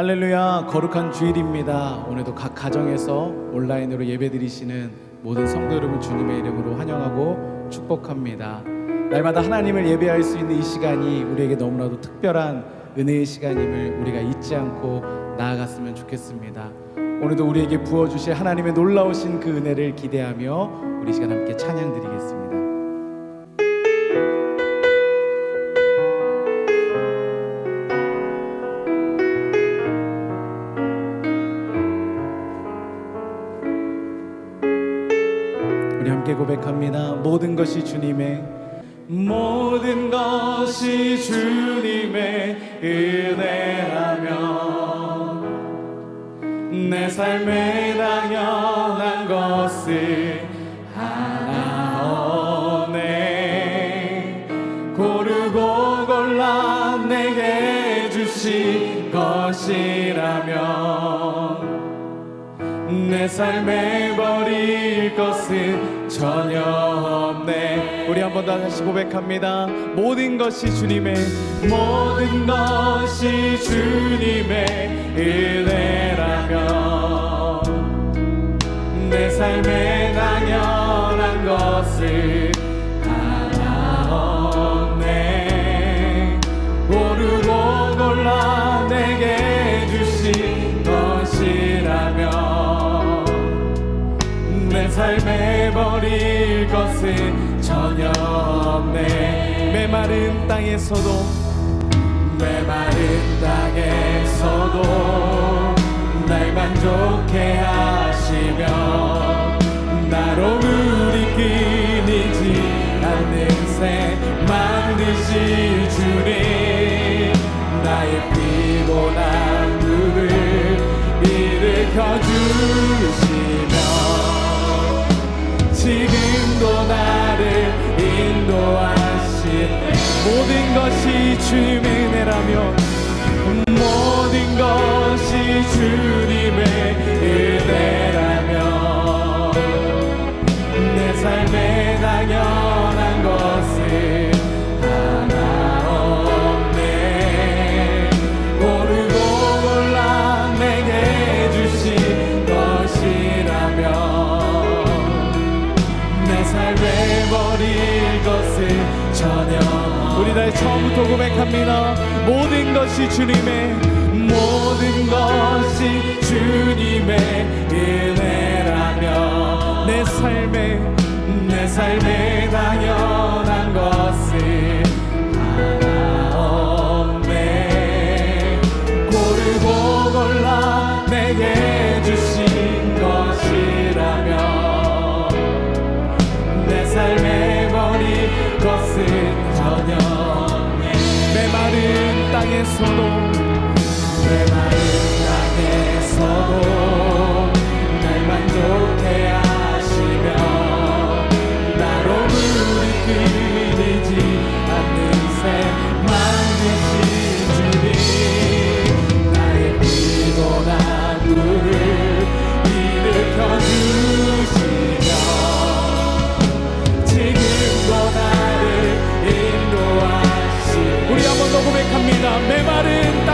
할렐루야, 거룩한 주일입니다. 오늘도 각 가정에서 온라인으로 예배드리시는 모든 성도 여러분 주님의 이름으로 환영하고 축복합니다. 날마다 하나님을 예배할 수 있는 이 시간이 우리에게 너무나도 특별한 은혜의 시간임을 우리가 잊지 않고 나아갔으면 좋겠습니다. 오늘도 우리에게 부어주실 하나님의 놀라우신 그 은혜를 기대하며 우리 시간 함께 찬양 드리겠습니다. 우리 함께 고백합니다. 모든 것이 주님의, 모든 것이 주님의 은혜라면 내 삶에 당연한 것을 하나 없네. 고르고 골라 내게 주신 것이라면 내 삶에 버릴 것은 전혀 없네. 우리 한 번 더 다시 고백합니다. 모든 것이 주님의, 모든 것이 주님의 은혜라면 내 삶에 당연한 것을 하나 없네. 고르고 골라 내게 주신 것이라면 내 삶에 버릴 것은 전혀 없네. 메마른 땅에서도, 메마른 땅에서도 날 만족해 하시며 나로물이 끊이지 않는 새 만드실 주님, 나의 피곤한 물을 일으켜 주시며 지금도 나를 인도하신 모든 것이 주님의 은혜라면, 모든 것이 주님의 은혜라면 내 삶에 당연한 것을 하나 없네. 고르고 골라 내게 주신 것이라면 내 삶에 버릴 것은 전혀. 우리 다시 처음부터 고백합니다. 모든 것이 주님의, 모든 것이 주님의 은혜라면 내 삶에 당연한 것을 하나 없네. 고르고 골라 내게 주신 것이라면 내 삶에 버릴 것은 전혀 없네. 메마른 땅에서도, 메마른 땅에서도 날 만족해 하시며 나로 물이 끊이지 않는 새 만드신 주님, 나의 피곤한 물을 일으켜 주시며 지금도 나를 인도하시. 우리 한 번 더 고백합니다. 메마른 땅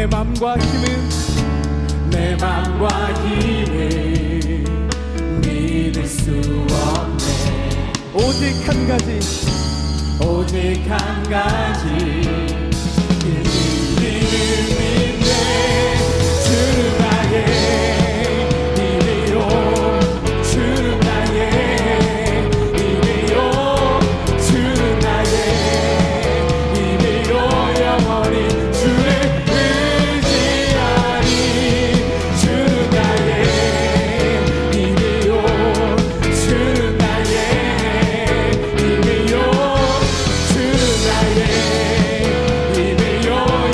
내 맘과 힘은 내 맘과 힘을 믿을 수 없네. 오직 한 가지 오직 한 가지 그 진리를 믿네. 주는 나의 힘이요 주는 나의 힘이요 주는 나의 힘이요 영원히 주를 의지하니 주는 나의 힘이요 주는 나의 힘이요 주는 나의 힘이요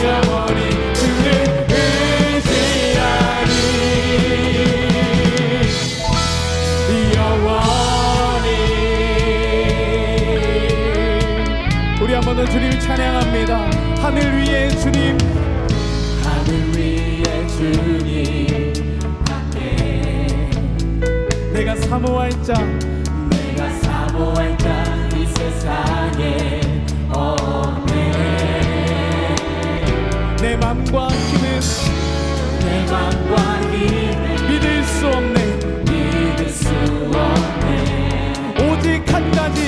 영원히 주를 의지하니 영원히. 우리 한 번 더 주님을 찬양합니다. 하늘 위에 주님 하늘 위에 주님 함께 내가 사모할 자 내가 사모할 자 이 세상에 없네. 내 맘과 힘은 내 맘과 힘을 믿을 수 없네. 믿을 수 없네. 오직 한 가지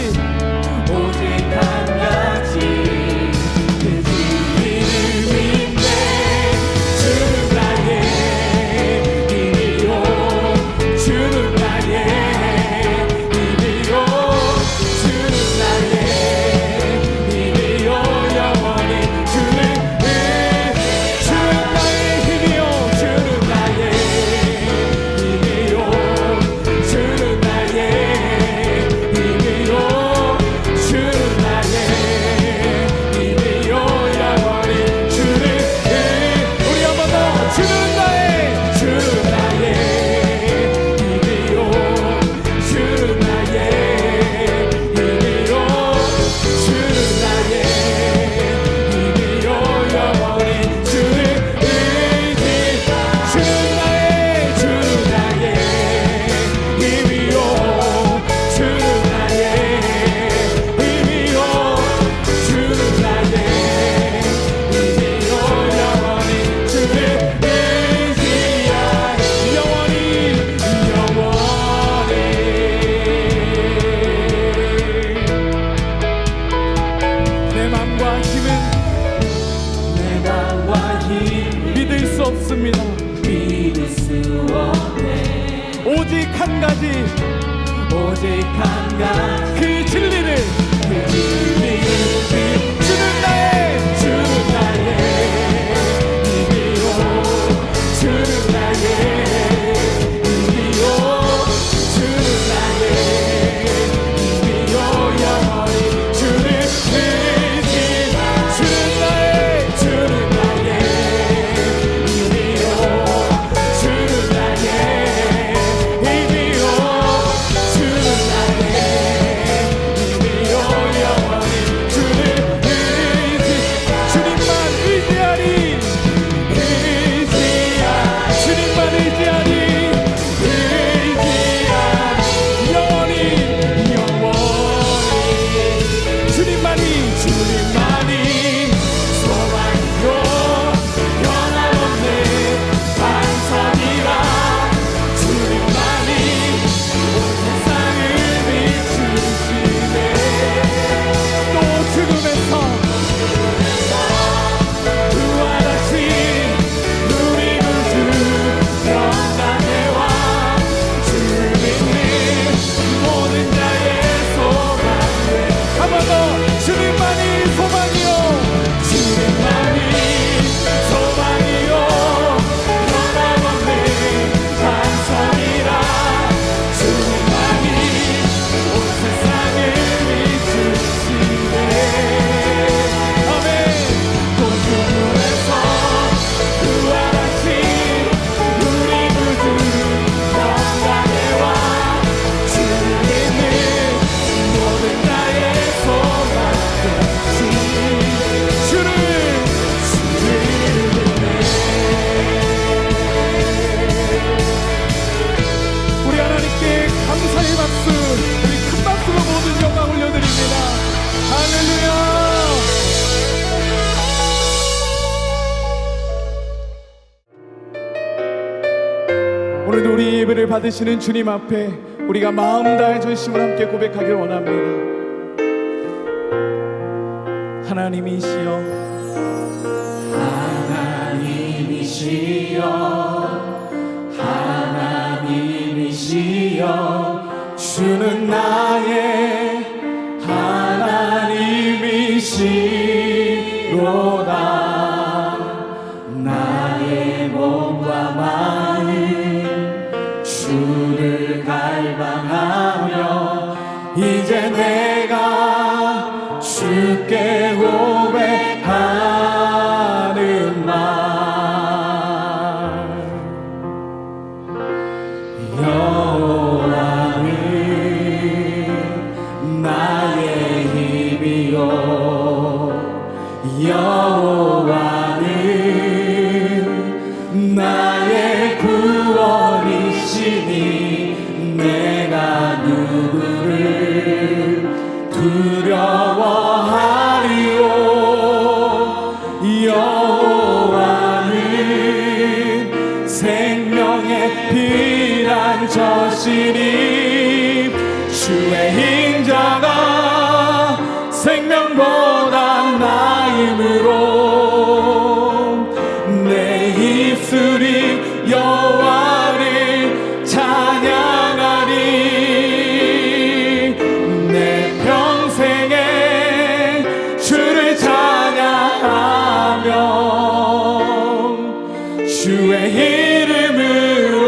오직 한 가지 그 진리를 믿네. 주는 나의 힘이요 주는 나의 힘이요 주는 나의 힘이요 영원히 주는 나의 힘이요 주는 나의 힘이요 주는 나의 힘이요 주는 나의 힘이요 영원히 주를 우리 한 번 더 주는 나의 힘이요 주는 나의 힘이요 주는 나의 힘이요 영원히 주를 의지 주는 나의 힘이요 주는 나의 힘이요 주는 나의 힘이요 영원히 주를 의지하니 영원히 내 맘과 힘은 내 맘과 힘을 믿을 수 없습니다. 믿을 수 없네. 오직 한 가지 오직 한 가지 그 진리를 그 진리를 주는 나의 주는 나의 힘이요 주는 나의 힘이요 주는 나의 힘이요 영원히 주를 의지 주는 나의 힘이요 주는 나의 힘이요 주는 나의 힘이요 영원히 예배를 받으시는 주님 앞에 우리가 마음 다해 전심을 함께 고백하길 원합니다. 하나님이시여, 하나님이시여 주는 나의 하나님이시로다. 나의 몸과 마음 주를 갈망하며 이제 내가 주께 고백하는 말. 여호와는 나의 힘이요 여호와는 나의 구원이시니 내가 누구를 두려워하리요. 여호와는 생명의 피난처시니 주의 인자가 생명보다 나음으로 내 입술이 여호와를 찬양하리. 내 평생에 주를 찬양하며 주의 이름으로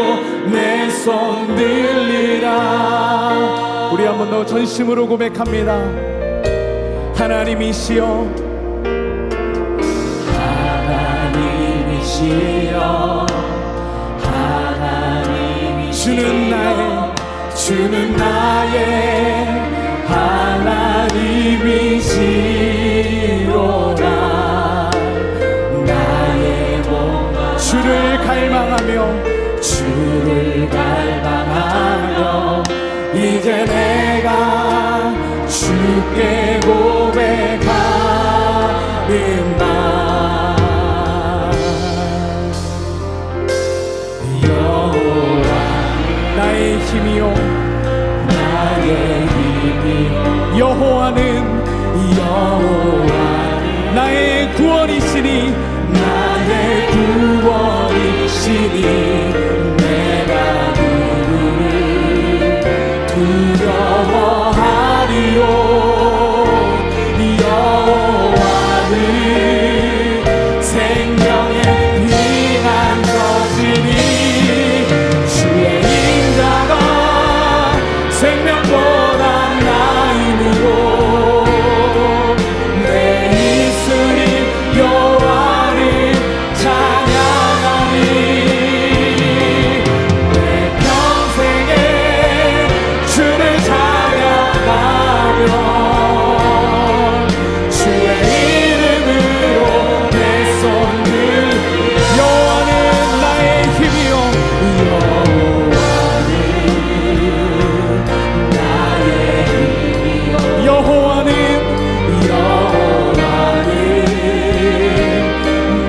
내 손 들리라. 우리 한 번 더 전심으로 고백합니다. 하나님이시여, 주는 나의 하나님이시로다. 나의 몸과 주를 갈망하며 이제 내가 주께 고백하는 말. 나의 힘이요 여호와는 나의 구원이시니 내가 누구를 두려워하리요. 여호와는 생명의 피난처시니 주의 인자가 생명보다 나음으로 내 입술이 여호와를 찬양하리. 내 평생에 주를 찬양하며 주의 이름으로 내 손을. 여호와는 나의 힘이요 여호와는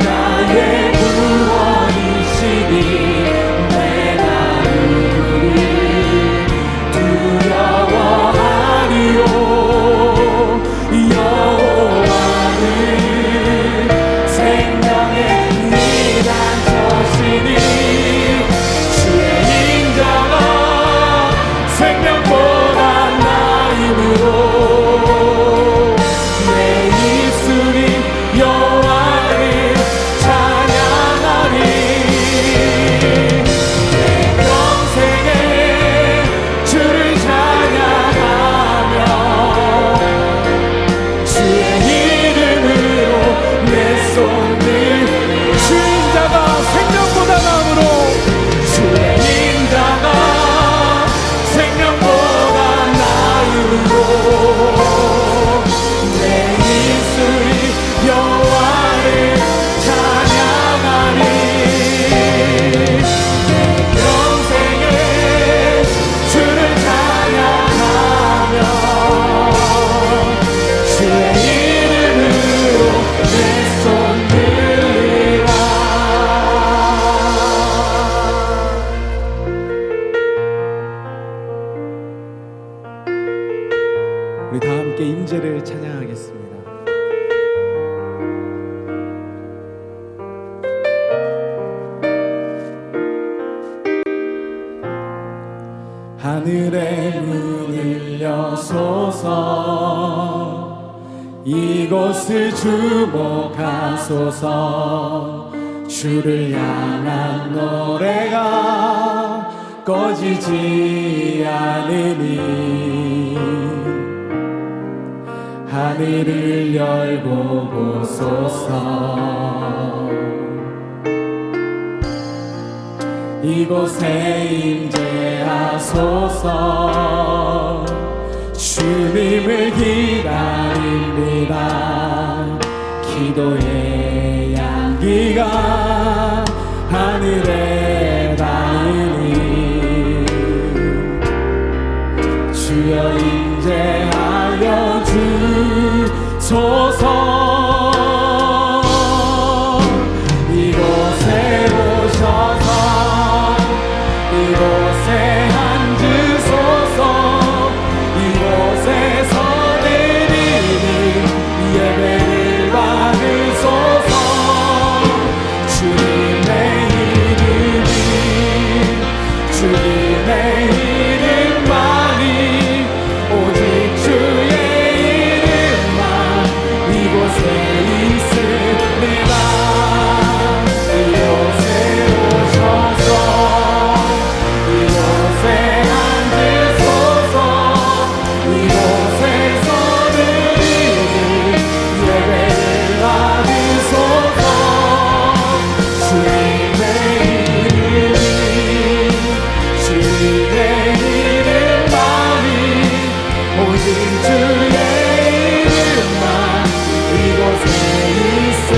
나의 구원이시니 내가 누구를 두려워하리요. 여호와는 생명의 피난처시니 주의 인자가 생명보다 나음으로 내 입술이 여호와를 찬양하리. 내 평생에 주를 찬양하며 주의 이름으로 내 손을. 주 인자가 생명보다 나음으로 주의 인자가 생명보다 나음으로 내 입술이 여호와를 찬양하리. 내 평생에 주를 찬양하며 주의 이름으로 내 손을 하늘의 문을 여소서. 이곳을 주목하소서. 주를 향한 노래가 꺼지지 않으니 하늘을 열고 보소서. 이곳에 임재하소서. 주님을 기다립니다. 기도의 향기가 하늘에 닿으니 주여 임재하여 주소서. 이곳에 오셔서 이곳에 앉으소서. 이곳에서 드리는 예배를 받으소서. 주님의 이름이 주님의 이름만이 오직 주의 이름만 이곳에 있습니다. 이곳에 오셔서 이곳에 앉으소서. 이곳에서 드리는 예배를 받으소서. 주님의 이름이 주님의 이름만이 오직 주의 이름만 이곳에 있습니다.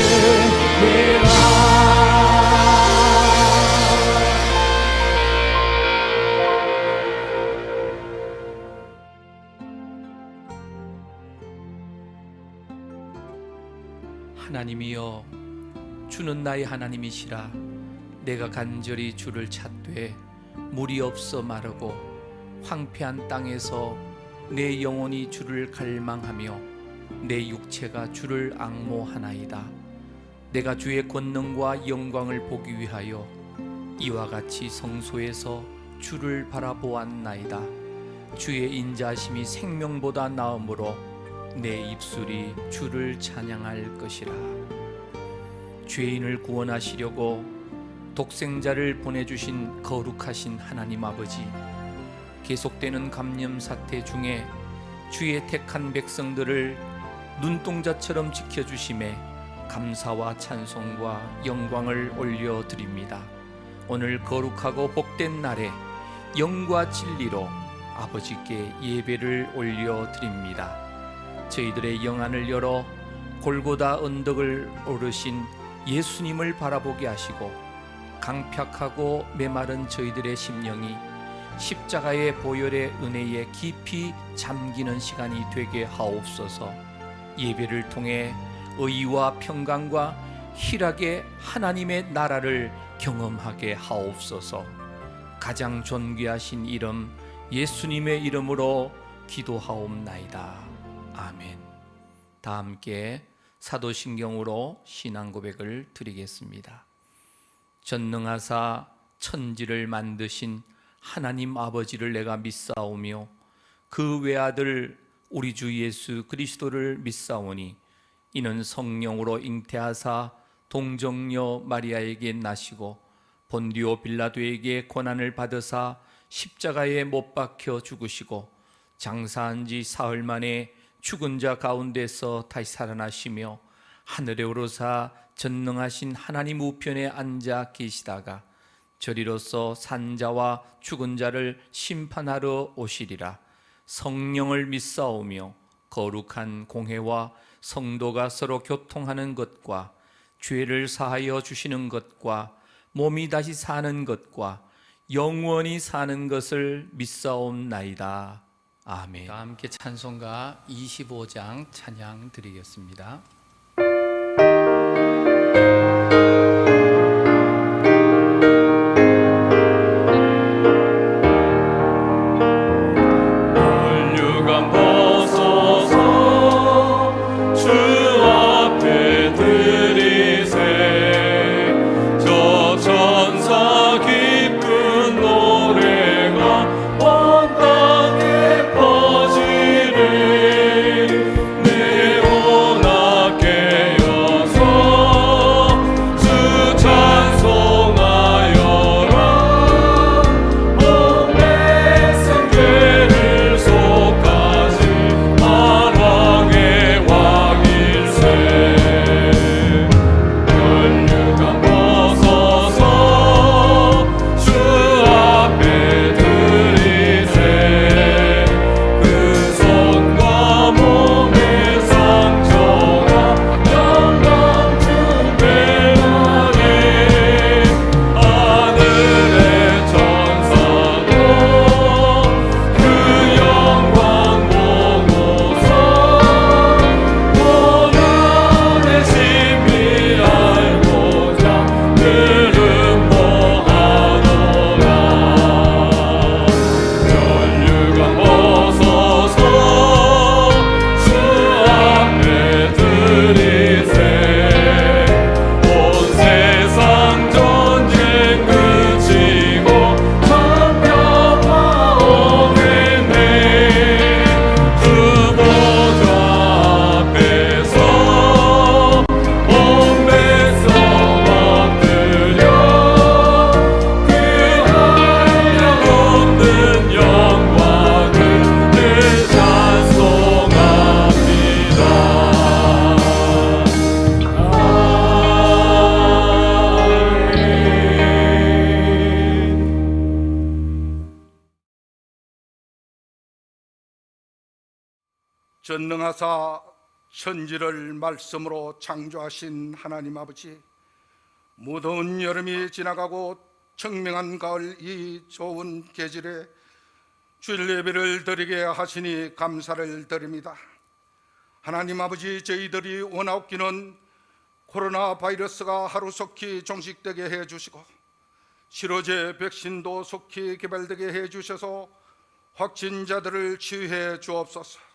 하나님이여, 주는 나의 하나님이시라. 내가 간절히 주를 찾되 물이 없어 마르고 황폐한 땅에서 내 영혼이 주를 갈망하며 내 육체가 주를 앙모하나이다. 내가 주의 권능과 영광을 보기 위하여 이와 같이 성소에서 주를 바라보았나이다. 주의 인자하심이 생명보다 나음으로 내 입술이 주를 찬양할 것이라. 죄인을 구원하시려고 독생자를 보내주신 거룩하신 하나님 아버지, 계속되는 감염 사태 중에 주의 택한 백성들을 눈동자처럼 지켜주심에 감사와 찬송과 영광을 올려드립니다. 오늘 거룩하고 복된 날에 영과 진리로 아버지께 예배를 올려드립니다. 저희들의 영안을 열어 골고다 언덕을 오르신 예수님을 바라보게 하시고 강팍하고 메마른 저희들의 심령이 십자가의 보혈의 은혜에 깊이 잠기는 시간이 되게 하옵소서. 예배를 통해 의와 평강과 희락의 하나님의 나라를 경험하게 하옵소서. 가장 존귀하신 이름 예수님의 이름으로 기도하옵나이다. 아멘. 다 함께 사도신경으로 신앙 고백을 드리겠습니다. 전능하사 천지를 만드신 하나님 아버지를 내가 믿사오며 그 외아들 우리 주 예수 그리스도를 믿사오니 이는 성령으로 잉태하사 동정녀 마리아에게 나시고 본디오 빌라도에게 고난을 받으사 십자가에 못 박혀 죽으시고 장사한 지 사흘 만에 죽은 자 가운데서 다시 살아나시며 하늘에 오르사 전능하신 하나님 우편에 앉아 계시다가 저리로서 산자와 죽은 자를 심판하러 오시리라. 성령을 믿사오며 거룩한 공회와 성도가 서로 교통하는 것과 죄를 사하여 주시는 것과 몸이 다시 사는 것과 영원히 사는 것을 믿사옵나이다. 아멘. 다 함께 찬송가 25장 찬양 드리겠습니다. 기쁜 노래가 온 전능하사 천지를 말씀으로 창조하신 하나님 아버지, 무더운 여름이 지나가고 청명한 가을 이 좋은 계절에 주일 예배를 드리게 하시니 감사를 드립니다. 하나님 아버지, 저희들이 원하옵기는 코로나 바이러스가 하루속히 종식되게 해주시고 치료제 백신도 속히 개발되게 해주셔서 확진자들을 치유해 주옵소서.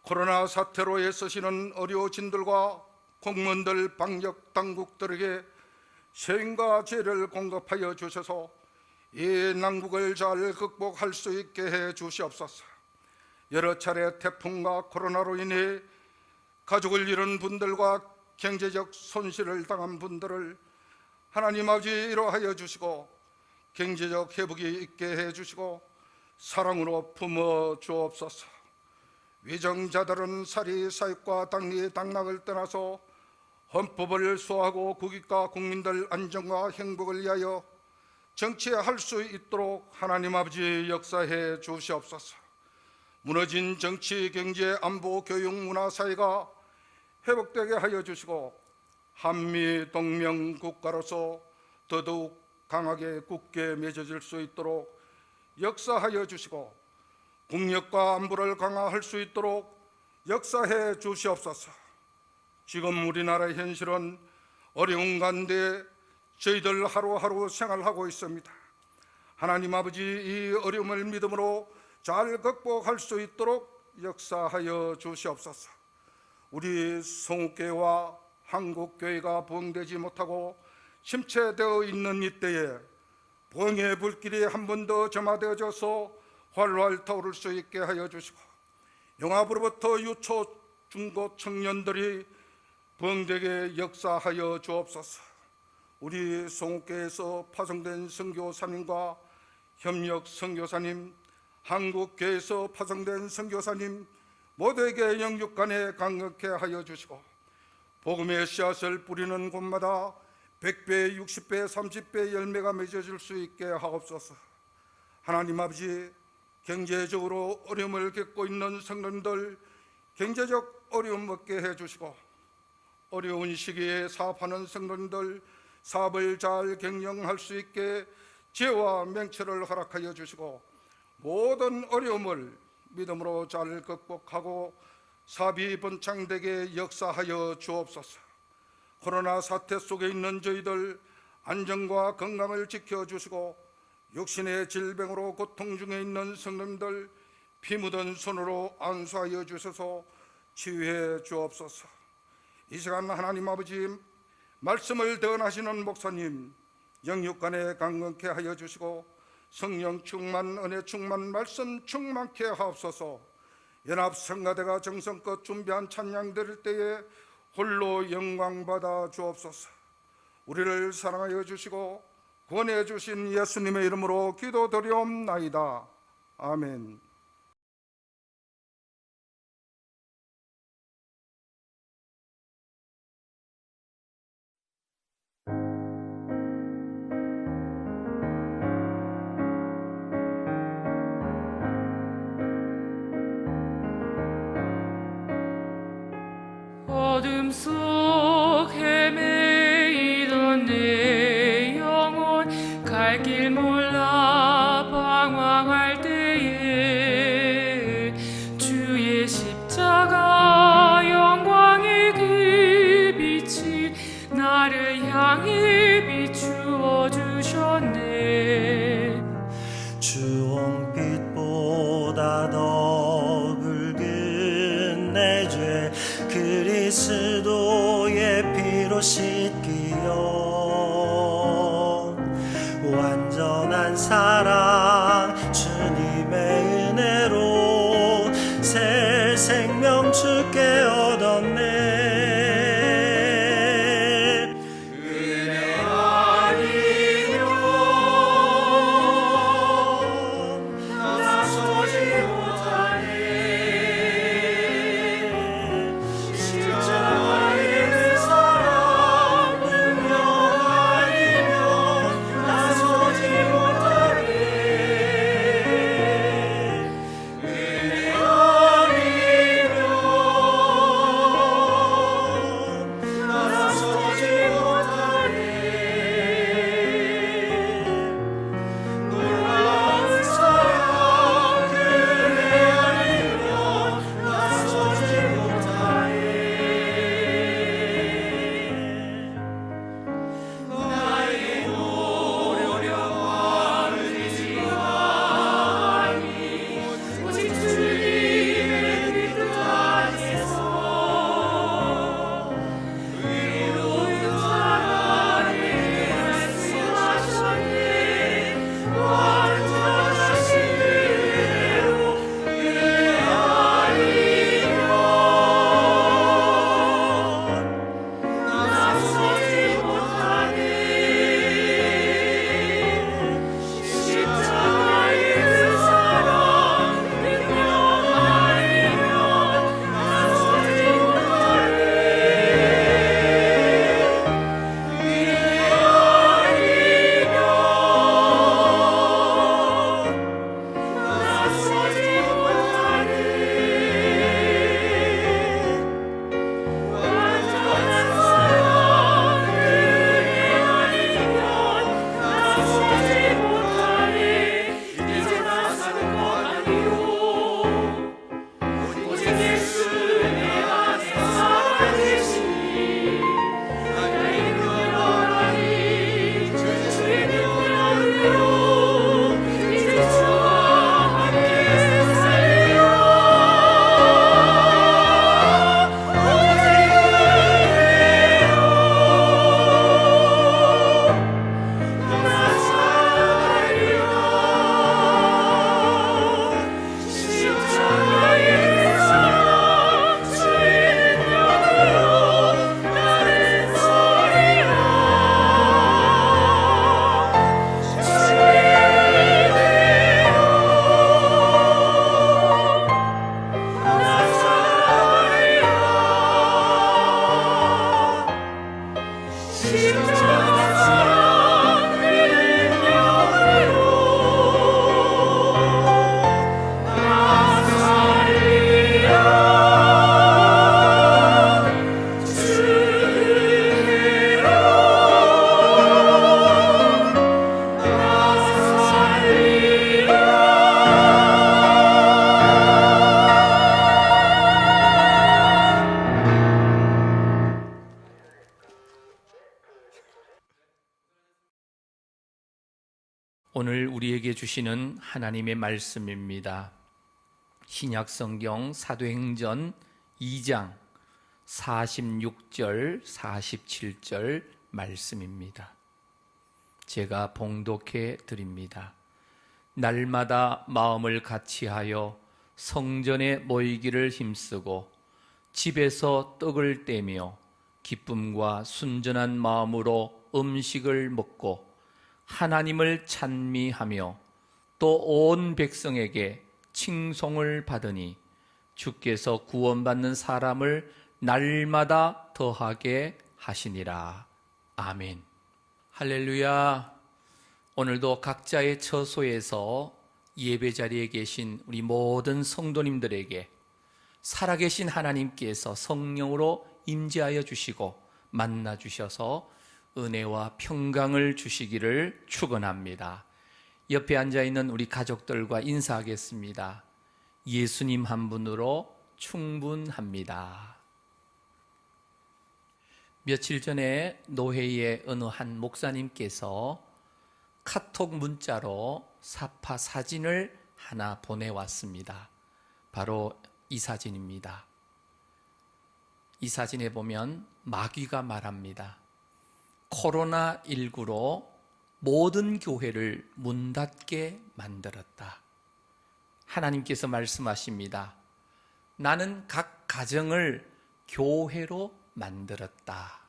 코로나 사태로 애쓰시는 의료진들과 공무원들, 방역 당국들에게 세인과 지혜를 공급하여 주셔서 이 난국을 잘 극복할 수 있게 해 주시옵소서. 여러 차례 태풍과 코로나로 인해 가족을 잃은 분들과 경제적 손실을 당한 분들을 하나님 아버지 위로하여 주시고 경제적 회복이 있게 해 주시고 사랑으로 품어 주옵소서. 위정자들은 사리 사익과 당리 당락을 떠나서 헌법을 수호하고 국익과 국민들 안전과 행복을 위하여 정치할 수 있도록 하나님 아버지 역사해 주시옵소서. 무너진 정치, 경제, 안보, 교육, 문화 사회가 회복되게 하여 주시고 한미 동맹 국가로서 더더욱 강하게 굳게 맺어질 수 있도록 역사하여 주시고 국력과 안보를 강화할 수 있도록 역사해 주시옵소서. 지금 우리나라의 현실은 어려운 가운데 저희들 하루하루 생활하고 있습니다. 하나님 아버지, 이 어려움을 믿음으로 잘 극복할 수 있도록 역사하여 주시옵소서. 우리 성읍교회와 한국교회가 부흥되지 못하고 침체되어 있는 이때에 부흥의 불길이 한 번 더 점화되어져서 활활 타오를 수 있게 하여 주시고 영합으로부터 유초, 중고 청년들이 부흥되게 역사하여 주옵소서. 우리 성읍교회에서 파송된 선교사님과 협력 선교사님, 한국교회에서 파송된 선교사님 모두에게 영육간에 강력케 하여 주시고 복음의 씨앗을 뿌리는 곳마다 100배, 60배, 30배 열매가 맺어질 수 있게 하옵소서. 하나님 아버지, 경제적으로 어려움을 겪고 있는 성도님들 경제적 어려움 없게 해주시고 어려운 시기에 사업하는 성도님들 사업을 잘 경영할 수 있게 지혜와 명철을 허락하여 주시고 모든 어려움을 믿음으로 잘 극복하고 사업이 번창되게 역사하여 주옵소서. 코로나 사태 속에 있는 저희들 안전과 건강을 지켜주시고 육신의 질병으로 고통 중에 있는 성도님들 피 묻은 손으로 안수하여 주셔서 치유해 주옵소서. 이 시간 하나님 아버지, 말씀을 대언하시는 목사님 영육간에 강건케 하여 주시고 성령 충만, 은혜 충만, 말씀 충만케 하옵소서. 연합성가대가 정성껏 준비한 찬양 드릴 때에 홀로 영광받아 주옵소서. 우리를 사랑하여 주시고 구원해 주신 예수님의 이름으로 기도드리옵나이다. 아멘. 어둠 속 헤매이던 내 영혼 갈 길 몰라 방황할 때에 주의 십자가 영광의 그 빛이 나를 향해 비추어 주셨네. 주홍빛보다 더 붉은 내 죄 그리스도의 피로 씻기어 완전한 사랑 주님의 은혜로 새 생명 주께 얻었네. 은혜 아니면 나서지 못하네. 십자가의 그 사랑 능력 아니면 나서지 못하네. 오늘 우리에게 주시는 하나님의 말씀입니다. 신약성경 사도행전 2장 46절 47절 말씀입니다. 제가 봉독해 드립니다. 날마다 마음을 같이하여 성전에 모이기를 힘쓰고 집에서 떡을 떼며 기쁨과 순전한 마음으로 음식을 먹고 하나님을 찬미하며 또 온 백성에게 칭송을 받으니 주께서 구원받는 사람을 날마다 더하게 하시니라. 아멘. 할렐루야. 오늘도 각자의 처소에서 예배 자리에 계신 우리 모든 성도님들에게 살아계신 하나님께서 성령으로 임재하여 주시고 만나 주셔서 은혜와 평강을 주시기를 축원합니다. 옆에 앉아있는 우리 가족들과 인사하겠습니다. 예수님 한 분으로 충분합니다. 며칠 전에 노회의 어느 한 목사님께서 카톡 문자로 사파 사진을 하나 보내왔습니다. 바로 이 사진입니다. 이 사진에 보면 마귀가 말합니다. 코로나19로 모든 교회를 문 닫게 만들었다. 하나님께서 말씀하십니다. 나는 각 가정을 교회로 만들었다.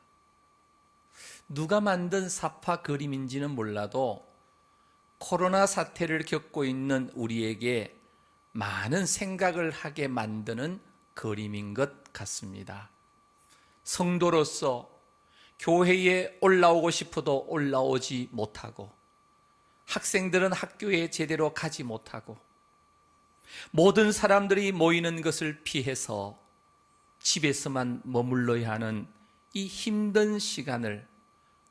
누가 만든 사파 그림인지는 몰라도 코로나 사태를 겪고 있는 우리에게 많은 생각을 하게 만드는 그림인 것 같습니다. 성도로서 교회에 올라오고 싶어도 올라오지 못하고, 학생들은 학교에 제대로 가지 못하고, 모든 사람들이 모이는 것을 피해서 집에서만 머물러야 하는 이 힘든 시간을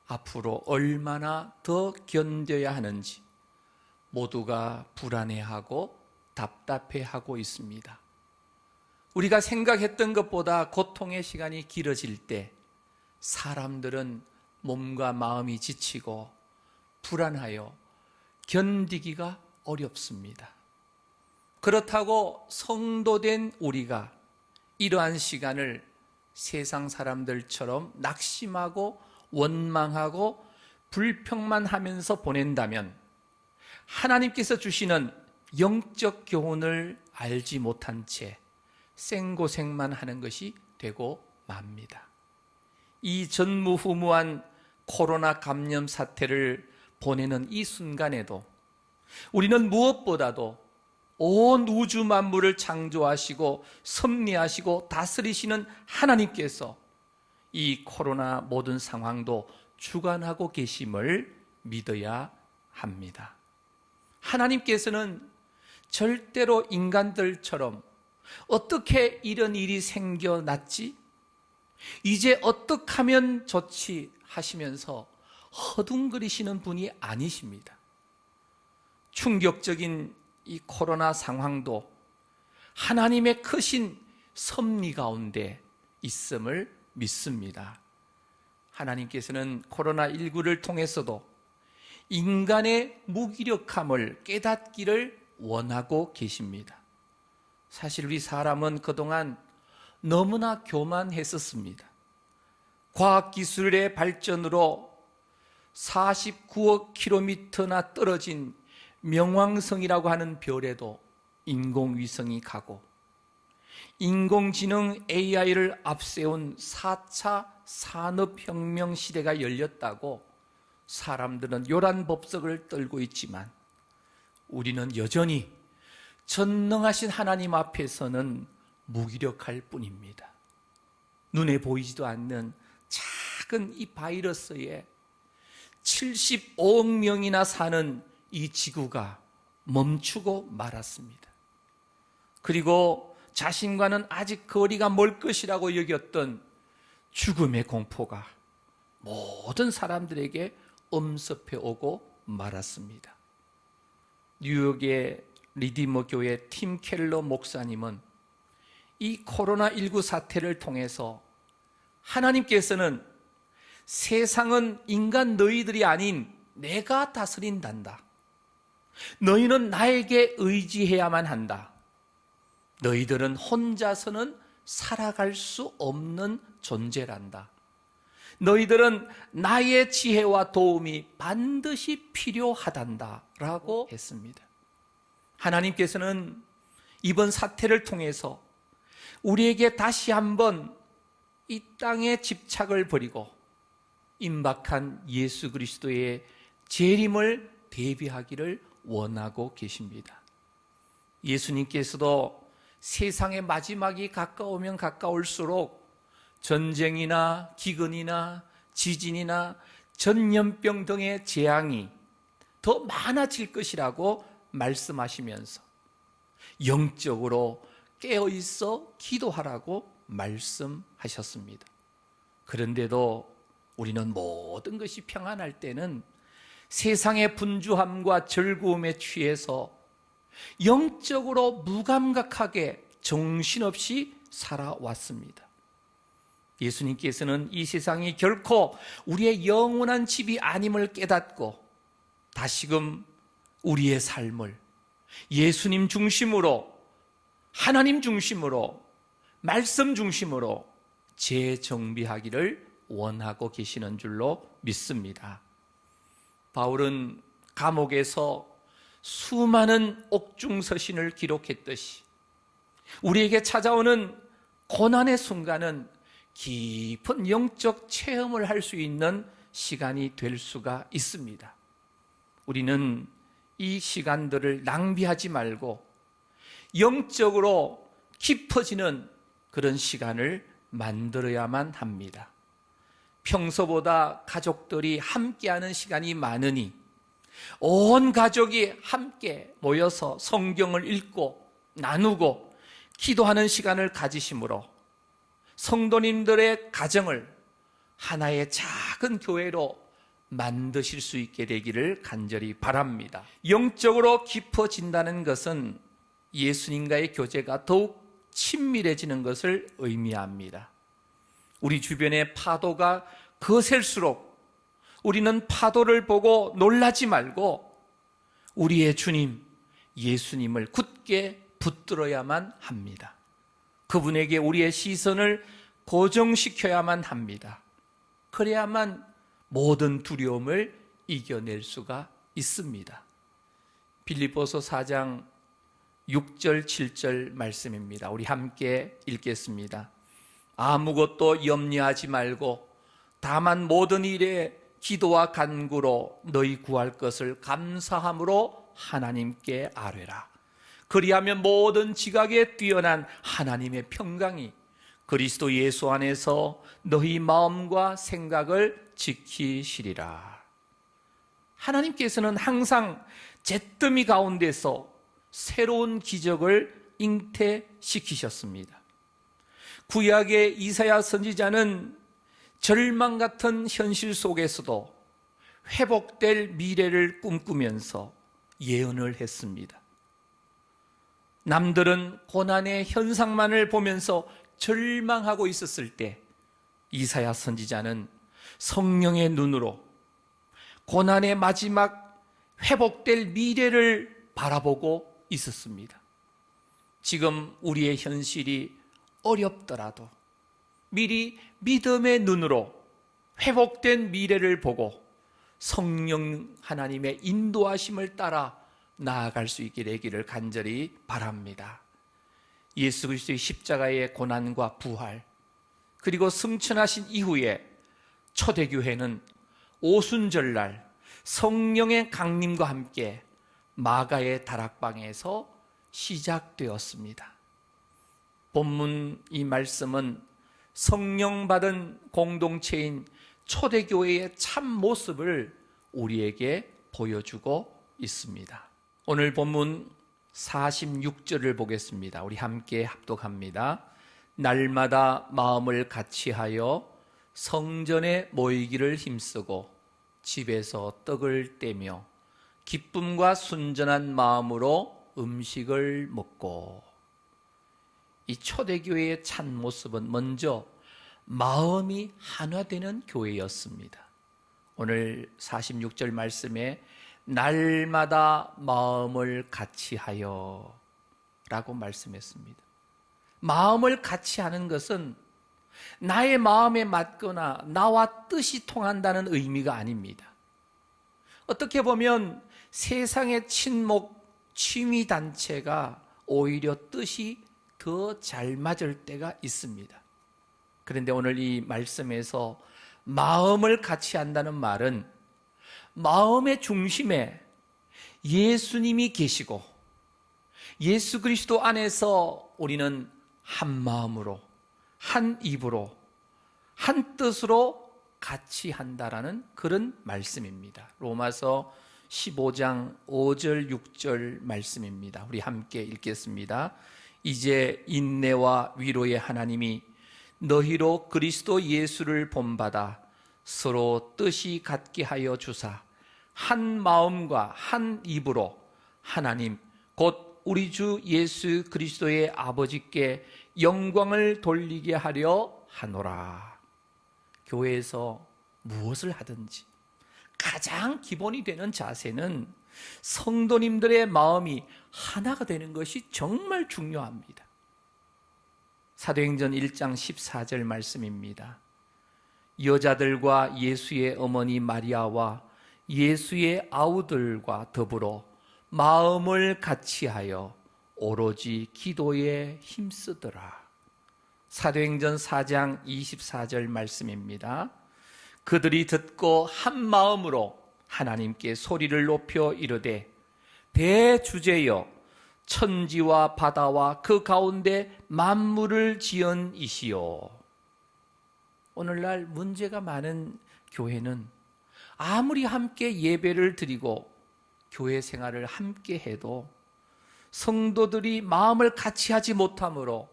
앞으로 얼마나 더 견뎌야 하는지 모두가 불안해하고 답답해하고 있습니다. 우리가 생각했던 것보다 고통의 시간이 길어질 때 사람들은 몸과 마음이 지치고 불안하여 견디기가 어렵습니다. 그렇다고 성도된 우리가 이러한 시간을 세상 사람들처럼 낙심하고 원망하고 불평만 하면서 보낸다면 하나님께서 주시는 영적 교훈을 알지 못한 채 생고생만 하는 것이 되고 맙니다. 이 전무후무한 코로나 감염 사태를 보내는 이 순간에도 우리는 무엇보다도 온 우주 만물을 창조하시고 섭리하시고 다스리시는 하나님께서 이 코로나 모든 상황도 주관하고 계심을 믿어야 합니다. 하나님께서는 절대로 인간들처럼 어떻게 이런 일이 생겨났지? 이제 어떻게 하면 좋지? 하시면서 허둥거리시는 분이 아니십니다. 충격적인 이 코로나 상황도 하나님의 크신 섭리 가운데 있음을 믿습니다. 하나님께서는 코로나19를 통해서도 인간의 무기력함을 깨닫기를 원하고 계십니다. 사실 우리 사람은 그동안 너무나 교만했었습니다. 과학기술의 발전으로 49억 킬로미터나 떨어진 명왕성이라고 하는 별에도 인공위성이 가고, 인공지능 AI를 앞세운 4차 산업혁명 시대가 열렸다고 사람들은 요란법석을 떨고 있지만 우리는 여전히 전능하신 하나님 앞에서는 무기력할 뿐입니다. 눈에 보이지도 않는 작은 이 바이러스에 75억 명이나 사는 이 지구가 멈추고 말았습니다. 그리고 자신과는 아직 거리가 멀 것이라고 여겼던 죽음의 공포가 모든 사람들에게 엄습해 오고 말았습니다. 뉴욕의 리디머 교회 팀 켈러 목사님은 이 코로나19 사태를 통해서 하나님께서는 세상은 인간 너희들이 아닌 내가 다스린단다. 너희는 나에게 의지해야만 한다. 너희들은 혼자서는 살아갈 수 없는 존재란다. 너희들은 나의 지혜와 도움이 반드시 필요하단다 라고 했습니다. 하나님께서는 이번 사태를 통해서 우리에게 다시 한번 이 땅에 집착을 버리고 임박한 예수 그리스도의 재림을 대비하기를 원하고 계십니다. 예수님께서도 세상의 마지막이 가까우면 가까울수록 전쟁이나 기근이나 지진이나 전염병 등의 재앙이 더 많아질 것이라고 말씀하시면서 영적으로 깨어있어 기도하라고 말씀하셨습니다. 그런데도 우리는 모든 것이 평안할 때는 세상의 분주함과 즐거움에 취해서 영적으로 무감각하게 정신없이 살아왔습니다. 예수님께서는 이 세상이 결코 우리의 영원한 집이 아님을 깨닫고 다시금 우리의 삶을 예수님 중심으로, 하나님 중심으로, 말씀 중심으로 재정비하기를 원하고 계시는 줄로 믿습니다. 바울은 감옥에서 수많은 옥중서신을 기록했듯이 우리에게 찾아오는 고난의 순간은 깊은 영적 체험을 할 수 있는 시간이 될 수가 있습니다. 우리는 이 시간들을 낭비하지 말고 영적으로 깊어지는 그런 시간을 만들어야만 합니다. 평소보다 가족들이 함께하는 시간이 많으니 온 가족이 함께 모여서 성경을 읽고 나누고 기도하는 시간을 가지심으로 성도님들의 가정을 하나의 작은 교회로 만드실 수 있게 되기를 간절히 바랍니다. 영적으로 깊어진다는 것은 예수님과의 교제가 더욱 친밀해지는 것을 의미합니다. 우리 주변의 파도가 거셀수록 우리는 파도를 보고 놀라지 말고 우리의 주님 예수님을 굳게 붙들어야만 합니다. 그분에게 우리의 시선을 고정시켜야만 합니다. 그래야만 모든 두려움을 이겨낼 수가 있습니다. 빌립보서 4장 6절 7절 말씀입니다. 우리 함께 읽겠습니다. 아무것도 염려하지 말고 다만 모든 일에 기도와 간구로 너희 구할 것을 감사함으로 하나님께 아뢰라. 그리하면 모든 지각에 뛰어난 하나님의 평강이 그리스도 예수 안에서 너희 마음과 생각을 지키시리라. 하나님께서는 항상 잿더미 가운데서 새로운 기적을 잉태시키셨습니다. 구약의 이사야 선지자는 절망 같은 현실 속에서도 회복될 미래를 꿈꾸면서 예언을 했습니다. 남들은 고난의 현상만을 보면서 절망하고 있었을 때 이사야 선지자는 성령의 눈으로 고난의 마지막 회복될 미래를 바라보고 있었습니다. 지금 우리의 현실이 어렵더라도 미리 믿음의 눈으로 회복된 미래를 보고 성령 하나님의 인도하심을 따라 나아갈 수 있게 되기를 간절히 바랍니다. 예수 그리스도의 십자가의 고난과 부활 그리고 승천하신 이후에 초대교회는 오순절날 성령의 강림과 함께 마가의 다락방에서 시작되었습니다. 본문 이 말씀은 성령 받은 공동체인 초대교회의 참 모습을 우리에게 보여주고 있습니다. 오늘 본문 46절을 보겠습니다. 우리 함께 합독합니다. 날마다 마음을 같이하여 성전에 모이기를 힘쓰고 집에서 떡을 떼며 기쁨과 순전한 마음으로 음식을 먹고. 이 초대교회의 참 모습은 먼저 마음이 하나 되는 교회였습니다. 오늘 46절 말씀에 날마다 마음을 같이하여 라고 말씀했습니다. 마음을 같이 하는 것은 나의 마음에 맞거나 나와 뜻이 통한다는 의미가 아닙니다. 어떻게 보면 세상의 친목, 취미단체가 오히려 뜻이 더 잘 맞을 때가 있습니다. 그런데 오늘 이 말씀에서 마음을 같이 한다는 말은 마음의 중심에 예수님이 계시고 예수 그리스도 안에서 우리는 한 마음으로, 한 입으로, 한 뜻으로 같이 한다라는 그런 말씀입니다. 로마서 15장 5절 6절 말씀입니다. 우리 함께 읽겠습니다. 이제 인내와 위로의 하나님이 너희로 그리스도 예수를 본받아 서로 뜻이 같게 하여 주사 한 마음과 한 입으로 하나님 곧 우리 주 예수 그리스도의 아버지께 영광을 돌리게 하려 하노라. 교회에서 무엇을 하든지 가장 기본이 되는 자세는 성도님들의 마음이 하나가 되는 것이 정말 중요합니다. 사도행전 1장 14절 말씀입니다. 여자들과 예수의 어머니 마리아와 예수의 아우들과 더불어 마음을 같이하여 오로지 기도에 힘쓰더라. 사도행전 4장 24절 말씀입니다. 그들이 듣고 한 마음으로 하나님께 소리를 높여 이르되 대주제여 천지와 바다와 그 가운데 만물을 지은 이시오. 오늘날 문제가 많은 교회는 아무리 함께 예배를 드리고 교회 생활을 함께 해도 성도들이 마음을 같이 하지 못함으로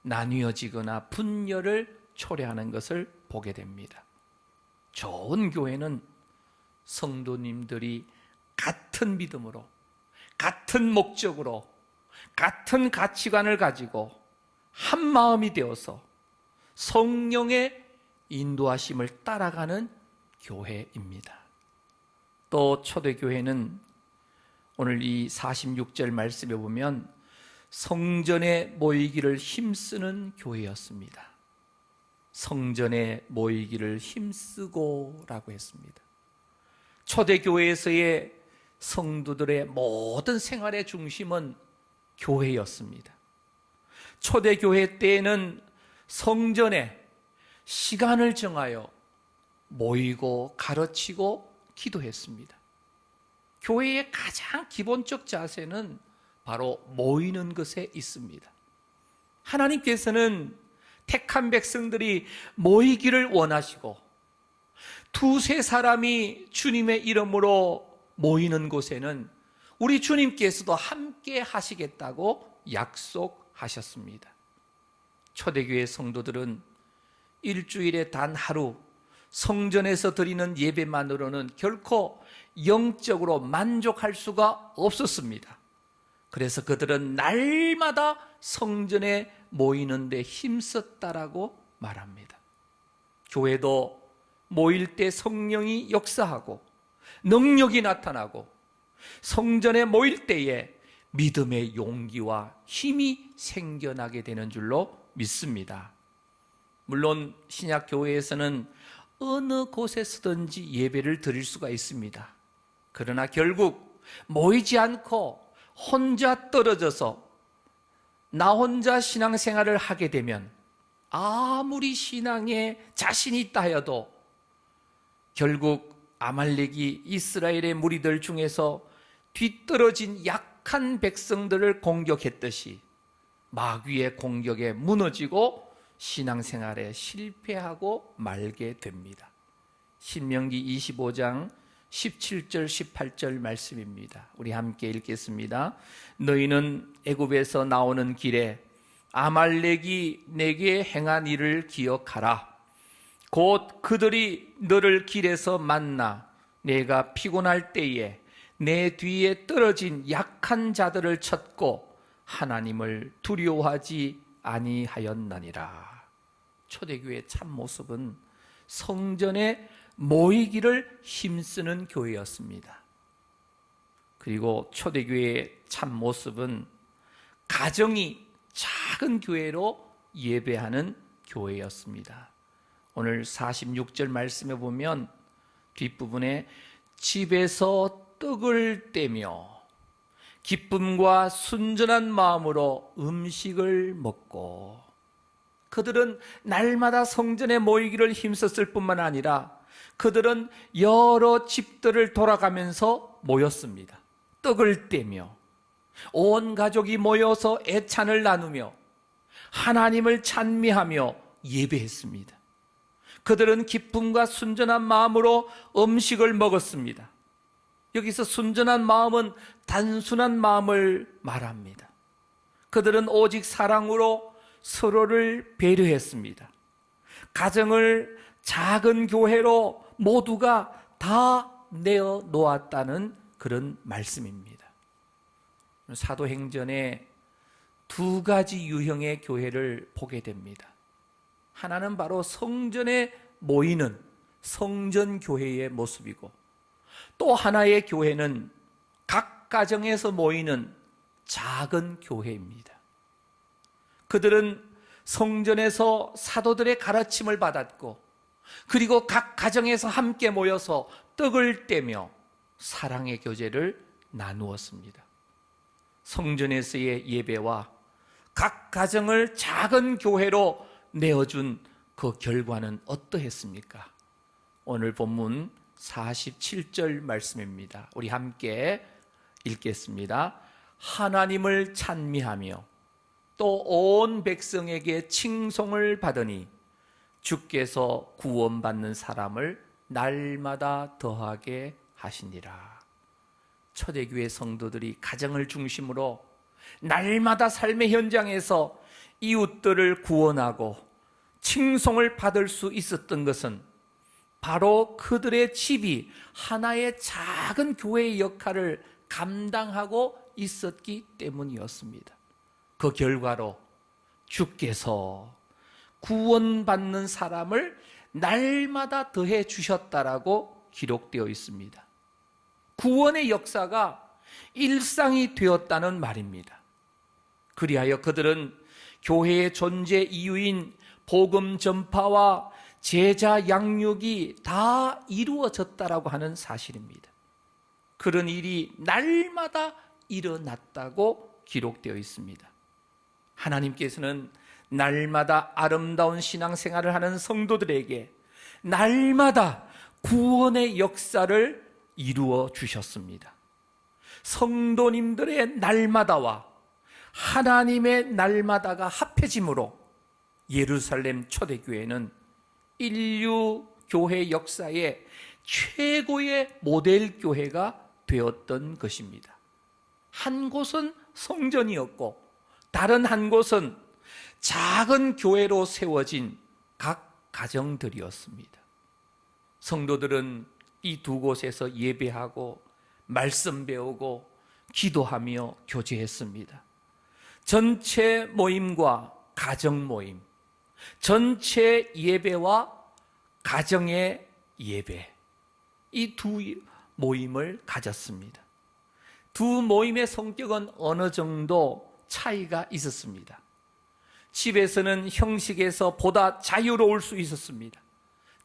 나뉘어지거나 분열을 초래하는 것을 보게 됩니다. 좋은 교회는 성도님들이 같은 믿음으로, 같은 목적으로, 같은 가치관을 가지고 한 마음이 되어서 성령의 인도하심을 따라가는 교회입니다. 또 초대교회는 오늘 이 46절 말씀에 보면 성전에 모이기를 힘쓰는 교회였습니다. 성전에 모이기를 힘쓰고 라고 했습니다. 초대교회에서의 성도들의 모든 생활의 중심은 교회였습니다. 초대교회 때에는 성전에 시간을 정하여 모이고 가르치고 기도했습니다. 교회의 가장 기본적 자세는 바로 모이는 것에 있습니다. 하나님께서는 택한 백성들이 모이기를 원하시고 두세 사람이 주님의 이름으로 모이는 곳에는 우리 주님께서도 함께 하시겠다고 약속하셨습니다. 초대교회 성도들은 일주일에 단 하루 성전에서 드리는 예배만으로는 결코 영적으로 만족할 수가 없었습니다. 그래서 그들은 날마다 성전에 모이는데 힘썼다라고 말합니다. 교회도 모일 때 성령이 역사하고 능력이 나타나고 성전에 모일 때에 믿음의 용기와 힘이 생겨나게 되는 줄로 믿습니다. 물론 신약 교회에서는 어느 곳에서든지 예배를 드릴 수가 있습니다. 그러나 결국 모이지 않고 혼자 떨어져서 나 혼자 신앙생활을 하게 되면 아무리 신앙에 자신이 있다 하여도 결국 아말렉이 이스라엘의 무리들 중에서 뒤떨어진 약한 백성들을 공격했듯이 마귀의 공격에 무너지고 신앙생활에 실패하고 말게 됩니다. 신명기 25장 17절 18절 말씀입니다. 우리 함께 읽겠습니다. 너희는 애굽에서 나오는 길에 아말렉이 내게 행한 일을 기억하라. 곧 그들이 너를 길에서 만나 내가 피곤할 때에 내 뒤에 떨어진 약한 자들을 쳤고 하나님을 두려워하지 아니하였나니라. 초대교회의 참 모습은 성전에 모이기를 힘쓰는 교회였습니다. 그리고 초대교회의 참 모습은 가정이 작은 교회로 예배하는 교회였습니다. 오늘 46절 말씀에 보면 뒷부분에 집에서 떡을 떼며 기쁨과 순전한 마음으로 음식을 먹고, 그들은 날마다 성전에 모이기를 힘썼을 뿐만 아니라 그들은 여러 집들을 돌아가면서 모였습니다. 떡을 떼며 온 가족이 모여서 애찬을 나누며 하나님을 찬미하며 예배했습니다. 그들은 기쁨과 순전한 마음으로 음식을 먹었습니다. 여기서 순전한 마음은 단순한 마음을 말합니다. 그들은 오직 사랑으로 서로를 배려했습니다. 가정을 작은 교회로 모두가 다 내어 놓았다는 그런 말씀입니다. 사도행전에 두 가지 유형의 교회를 보게 됩니다. 하나는 바로 성전에 모이는 성전교회의 모습이고, 또 하나의 교회는 각 가정에서 모이는 작은 교회입니다. 그들은 성전에서 사도들의 가르침을 받았고, 그리고 각 가정에서 함께 모여서 떡을 떼며 사랑의 교제를 나누었습니다. 성전에서의 예배와 각 가정을 작은 교회로 내어준 그 결과는 어떠했습니까? 오늘 본문 47절 말씀입니다. 우리 함께 읽겠습니다. 하나님을 찬미하며 또 온 백성에게 칭송을 받으니 주께서 구원받는 사람을 날마다 더하게 하시니라. 초대교회 성도들이 가정을 중심으로 날마다 삶의 현장에서 이웃들을 구원하고 칭송을 받을 수 있었던 것은 바로 그들의 집이 하나의 작은 교회의 역할을 감당하고 있었기 때문이었습니다. 그 결과로 주께서 구원받는 사람을 날마다 더해 주셨다라고 기록되어 있습니다. 구원의 역사가 일상이 되었다는 말입니다. 그리하여 그들은 교회의 존재 이유인 복음 전파와 제자 양육이 다 이루어졌다라고 하는 사실입니다. 그런 일이 날마다 일어났다고 기록되어 있습니다. 하나님께서는 날마다 아름다운 신앙생활을 하는 성도들에게 날마다 구원의 역사를 이루어 주셨습니다. 성도님들의 날마다와 하나님의 날마다가 합해짐으로 예루살렘 초대교회는 인류 교회 역사의 최고의 모델 교회가 되었던 것입니다. 한 곳은 성전이었고 다른 한 곳은 작은 교회로 세워진 각 가정들이었습니다. 성도들은 이 두 곳에서 예배하고 말씀 배우고 기도하며 교제했습니다. 전체 모임과 가정 모임, 전체 예배와 가정의 예배, 이 두 모임을 가졌습니다. 두 모임의 성격은 어느 정도 차이가 있었습니다. 집에서는 형식에서 보다 자유로울 수 있었습니다.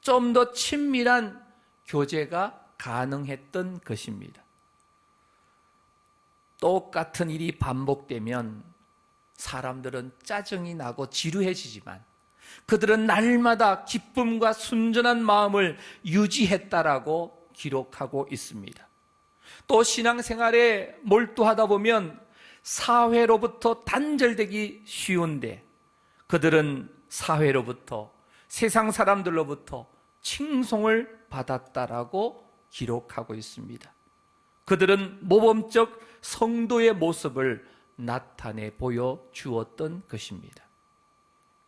좀 더 친밀한 교제가 가능했던 것입니다. 똑같은 일이 반복되면 사람들은 짜증이 나고 지루해지지만 그들은 날마다 기쁨과 순전한 마음을 유지했다라고 기록하고 있습니다. 또 신앙생활에 몰두하다 보면 사회로부터 단절되기 쉬운데 그들은 사회로부터, 세상 사람들로부터 칭송을 받았다라고 기록하고 있습니다. 그들은 모범적 성도의 모습을 나타내 보여 주었던 것입니다.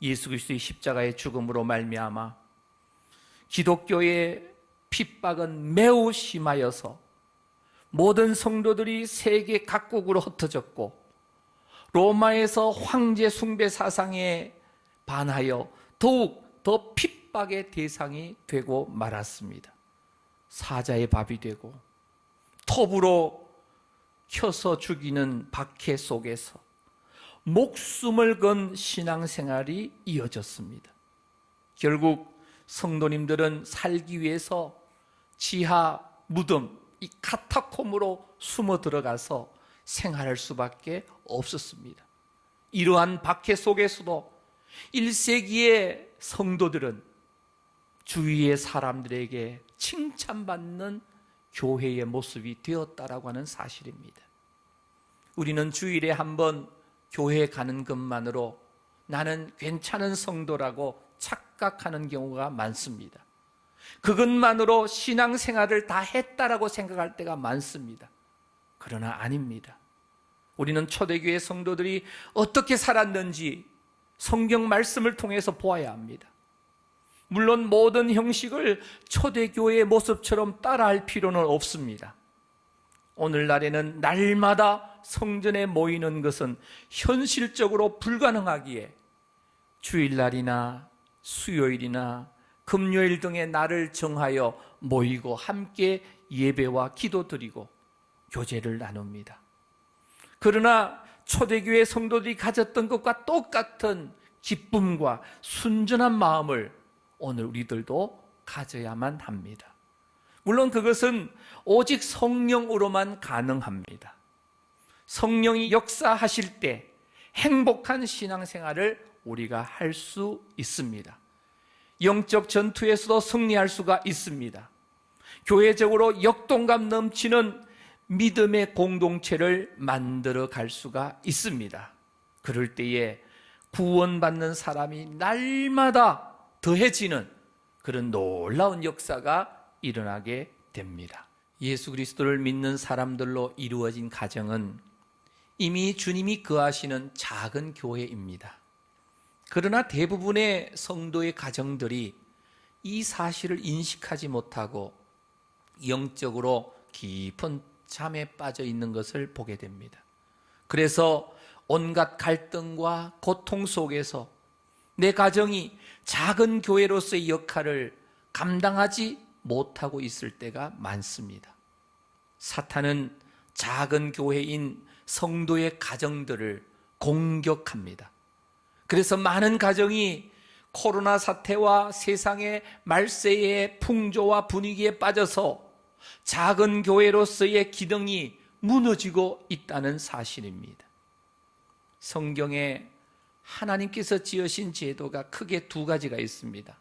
예수 그리스도의 십자가의 죽음으로 말미암아 기독교의 핍박은 매우 심하여서 모든 성도들이 세계 각국으로 흩어졌고 로마에서 황제 숭배 사상에 반하여 더욱 더 핍박의 대상이 되고 말았습니다. 사자의 밥이 되고 톱으로 켜서 죽이는 박해 속에서 목숨을 건 신앙생활이 이어졌습니다. 결국 성도님들은 살기 위해서 지하 무덤, 이 카타콤으로 숨어 들어가서 생활할 수밖에 없었습니다. 이러한 박해 속에서도 1세기의 성도들은 주위의 사람들에게 칭찬받는 교회의 모습이 되었다라고 하는 사실입니다. 우리는 주일에 한번 교회에 가는 것만으로 나는 괜찮은 성도라고 착각하는 경우가 많습니다. 그것만으로 신앙생활을 다 했다라고 생각할 때가 많습니다. 그러나 아닙니다. 우리는 초대교회 성도들이 어떻게 살았는지 성경 말씀을 통해서 보아야 합니다. 물론 모든 형식을 초대교회의 모습처럼 따라할 필요는 없습니다. 오늘날에는 날마다 성전에 모이는 것은 현실적으로 불가능하기에 주일날이나 수요일이나 금요일 등의 날을 정하여 모이고 함께 예배와 기도드리고 교제를 나눕니다. 그러나 초대교회 성도들이 가졌던 것과 똑같은 기쁨과 순전한 마음을 오늘 우리들도 가져야만 합니다. 물론 그것은 오직 성령으로만 가능합니다. 성령이 역사하실 때 행복한 신앙생활을 우리가 할 수 있습니다. 영적 전투에서도 승리할 수가 있습니다. 교회적으로 역동감 넘치는 믿음의 공동체를 만들어 갈 수가 있습니다. 그럴 때에 구원받는 사람이 날마다 더해지는 그런 놀라운 역사가 일어나게 됩니다. 예수 그리스도를 믿는 사람들로 이루어진 가정은 이미 주님이 거하시는 작은 교회입니다. 그러나 대부분의 성도의 가정들이 이 사실을 인식하지 못하고 영적으로 깊은 잠에 빠져 있는 것을 보게 됩니다. 그래서 온갖 갈등과 고통 속에서 내 가정이 작은 교회로서의 역할을 감당하지 못하고 있을 때가 많습니다. 사탄은 작은 교회인 성도의 가정들을 공격합니다. 그래서 많은 가정이 코로나 사태와 세상의 말세의 풍조와 분위기에 빠져서 작은 교회로서의 기능이 무너지고 있다는 사실입니다. 성경에 하나님께서 지으신 제도가 크게 두 가지가 있습니다.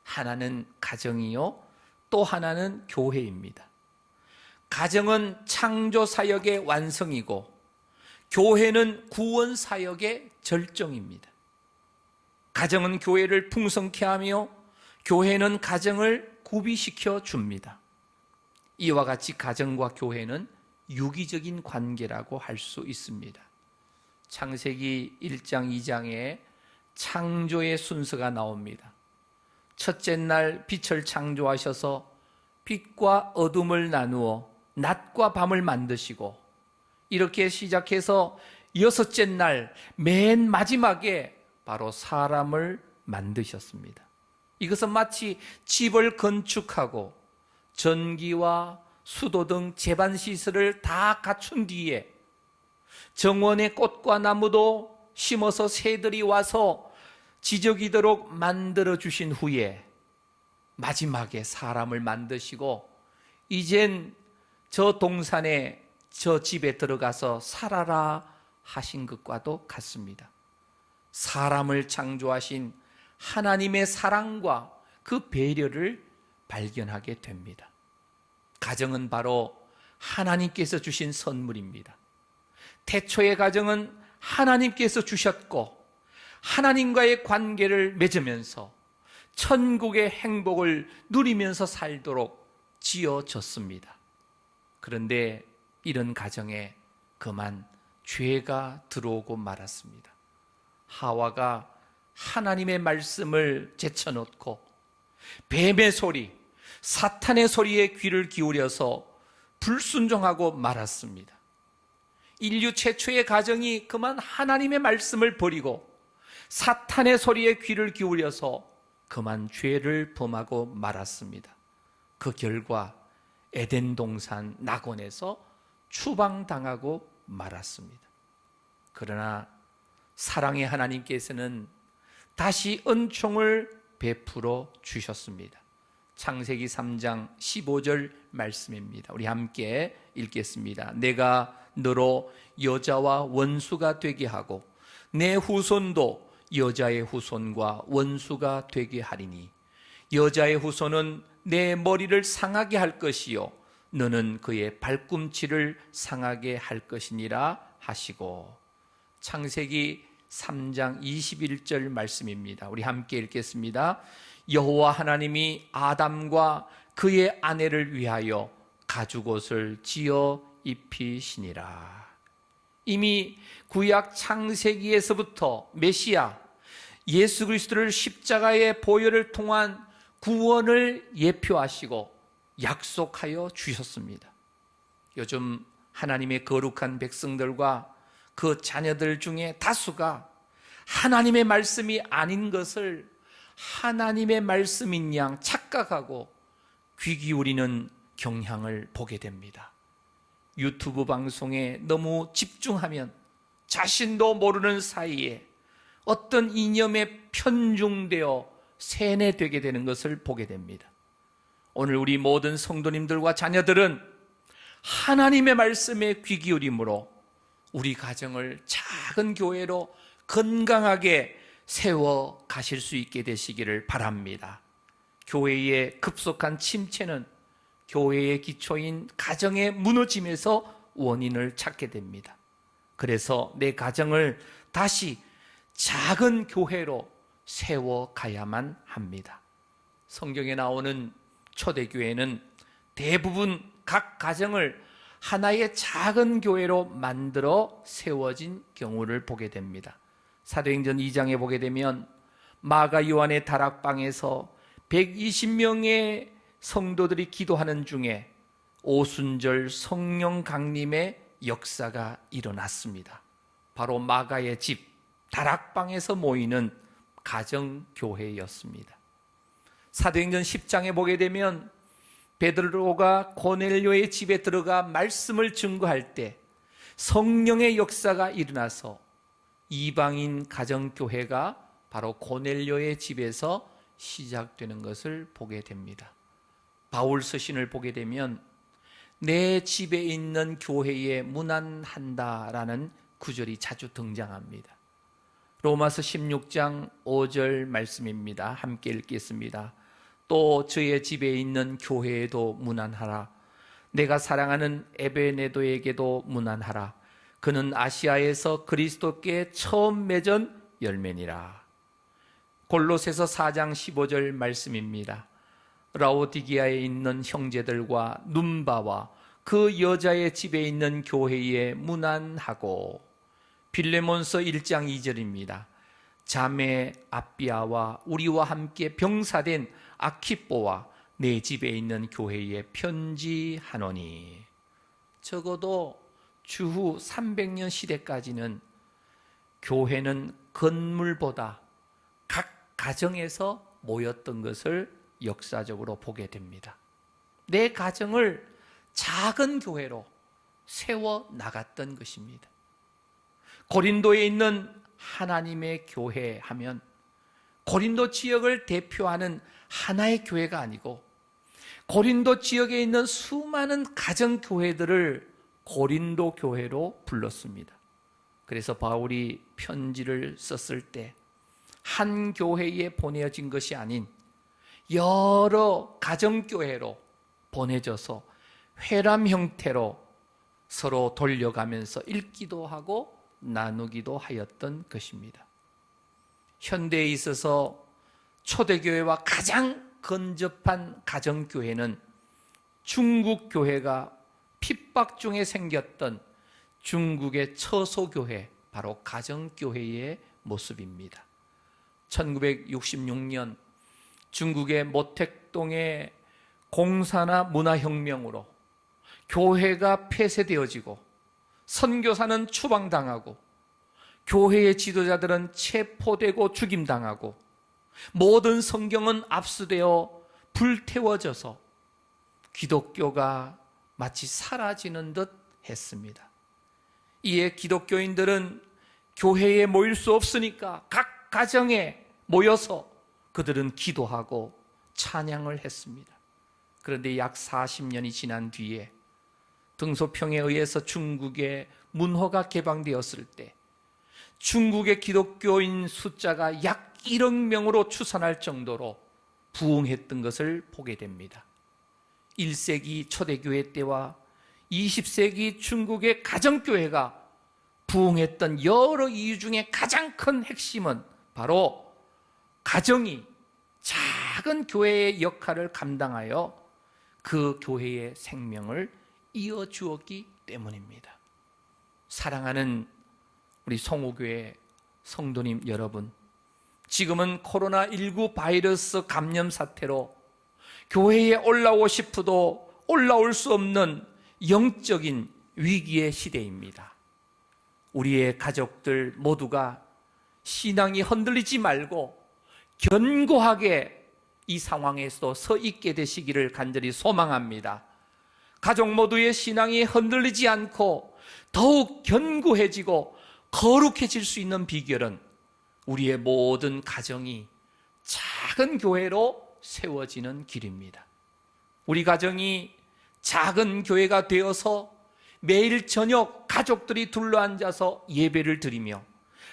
하나는 가정이요, 또 하나는 교회입니다. 가정은 창조 사역의 완성이고 교회는 구원 사역의 절정입니다. 가정은 교회를 풍성케 하며 교회는 가정을 구비시켜 줍니다. 이와 같이 가정과 교회는 유기적인 관계라고 할 수 있습니다. 창세기 1장 2장에 창조의 순서가 나옵니다. 첫째 날 빛을 창조하셔서 빛과 어둠을 나누어 낮과 밤을 만드시고 이렇게 시작해서 여섯째 날 맨 마지막에 바로 사람을 만드셨습니다. 이것은 마치 집을 건축하고 전기와 수도 등 제반 시설을 다 갖춘 뒤에 정원에 꽃과 나무도 심어서 새들이 와서 지저귀도록 만들어 주신 후에 마지막에 사람을 만드시고 이젠 저 동산에 저 집에 들어가서 살아라 하신 것과도 같습니다. 사람을 창조하신 하나님의 사랑과 그 배려를 발견하게 됩니다. 가정은 바로 하나님께서 주신 선물입니다. 태초의 가정은 하나님께서 주셨고 하나님과의 관계를 맺으면서 천국의 행복을 누리면서 살도록 지어졌습니다. 그런데 이런 가정에 그만 죄가 들어오고 말았습니다. 하와가 하나님의 말씀을 제쳐놓고 뱀의 소리, 사탄의 소리에 귀를 기울여서 불순종하고 말았습니다. 인류 최초의 가정이 그만 하나님의 말씀을 버리고 사탄의 소리에 귀를 기울여서 그만 죄를 범하고 말았습니다. 그 결과 에덴 동산 낙원에서 추방당하고 말았습니다. 그러나 사랑의 하나님께서는 다시 은총을 베풀어 주셨습니다. 창세기 3장 15절 말씀입니다. 우리 함께 읽겠습니다. 내가 너로 여자와 원수가 되게 하고 내 후손도 여자의 후손과 원수가 되게 하리니 여자의 후손은 내 머리를 상하게 할 것이요 너는 그의 발꿈치를 상하게 할 것이니라 하시고. 창세기 3장 21절 말씀입니다. 우리 함께 읽겠습니다. 여호와 하나님이 아담과 그의 아내를 위하여 가죽옷을 지어 입히시니라. 이미 구약 창세기에서부터 메시아 예수 그리스도를 십자가의 보혈을 통한 구원을 예표하시고 약속하여 주셨습니다. 요즘 하나님의 거룩한 백성들과 그 자녀들 중에 다수가 하나님의 말씀이 아닌 것을 하나님의 말씀인 양 착각하고 귀 기울이는 경향을 보게 됩니다. 유튜브 방송에 너무 집중하면 자신도 모르는 사이에 어떤 이념에 편중되어 세뇌되게 되는 것을 보게 됩니다. 오늘 우리 모든 성도님들과 자녀들은 하나님의 말씀에 귀 기울임으로 우리 가정을 작은 교회로 건강하게 세워 가실 수 있게 되시기를 바랍니다. 교회의 급속한 침체는 교회의 기초인 가정의 무너짐에서 원인을 찾게 됩니다. 그래서 내 가정을 다시 작은 교회로 세워 가야만 합니다. 성경에 나오는 초대교회는 대부분 각 가정을 하나의 작은 교회로 만들어 세워진 경우를 보게 됩니다. 사도행전 2장에 보게 되면 마가 요한의 다락방에서 120명의 성도들이 기도하는 중에 오순절 성령 강림의 역사가 일어났습니다. 바로 마가의 집 다락방에서 모이는 가정교회였습니다. 사도행전 10장에 보게 되면 베드로가 고넬료의 집에 들어가 말씀을 증거할 때 성령의 역사가 일어나서 이방인 가정교회가 바로 고넬료의 집에서 시작되는 것을 보게 됩니다. 바울 서신을 보게 되면 내 집에 있는 교회에 문안한다라는 구절이 자주 등장합니다. 로마서 16장 5절 말씀입니다. 함께 읽겠습니다. 또 저의 집에 있는 교회에도 문안하라. 내가 사랑하는 에베네도에게도 문안하라. 그는 아시아에서 그리스도께 처음 맺은 열매니라. 골로새서 4장 15절 말씀입니다. 라오디게아에 있는 형제들과 눈바와 그 여자의 집에 있는 교회에 문안하고. 빌레몬서 1장 2절입니다. 자매 아비아와 우리와 함께 병사된 아키뽀와 내 집에 있는 교회에 편지하노니. 적어도 주후 300년 시대까지는 교회는 건물보다 각 가정에서 모였던 것을 역사적으로 보게 됩니다. 내 가정을 작은 교회로 세워 나갔던 것입니다. 고린도에 있는 하나님의 교회 하면 고린도 지역을 대표하는 하나의 교회가 아니고 고린도 지역에 있는 수많은 가정교회들을 고린도 교회로 불렀습니다. 그래서 바울이 편지를 썼을 때 한 교회에 보내진 것이 아닌 여러 가정교회로 보내져서 회람 형태로 서로 돌려가면서 읽기도 하고 나누기도 하였던 것입니다. 현대에 있어서 초대교회와 가장 근접한 가정교회는 중국 교회가 핍박 중에 생겼던 중국의 처소교회, 바로 가정교회의 모습입니다. 1966년 중국의 모택동의 공사나 문화혁명으로 교회가 폐쇄되어지고 선교사는 추방당하고 교회의 지도자들은 체포되고 죽임당하고 모든 성경은 압수되어 불태워져서 기독교가 마치 사라지는 듯 했습니다. 이에 기독교인들은 교회에 모일 수 없으니까 각 가정에 모여서 그들은 기도하고 찬양을 했습니다. 그런데 약 40년이 지난 뒤에 등소평에 의해서 중국의 문호가 개방되었을 때 중국의 기독교인 숫자가 약 1억 명으로 추산할 정도로 부흥했던 것을 보게 됩니다. 1세기 초대교회 때와 20세기 중국의 가정교회가 부흥했던 여러 이유 중에 가장 큰 핵심은 바로 가정이 작은 교회의 역할을 감당하여 그 교회의 생명을 이어주었기 때문입니다. 사랑하는 우리 성호교회 성도님 여러분, 지금은 코로나19 바이러스 감염 사태로 교회에 올라오고 싶어도 올라올 수 없는 영적인 위기의 시대입니다. 우리의 가족들 모두가 신앙이 흔들리지 말고 견고하게 이 상황에서도 서 있게 되시기를 간절히 소망합니다. 가족 모두의 신앙이 흔들리지 않고 더욱 견고해지고 거룩해질 수 있는 비결은 우리의 모든 가정이 작은 교회로 세워지는 길입니다. 우리 가정이 작은 교회가 되어서 매일 저녁 가족들이 둘러앉아서 예배를 드리며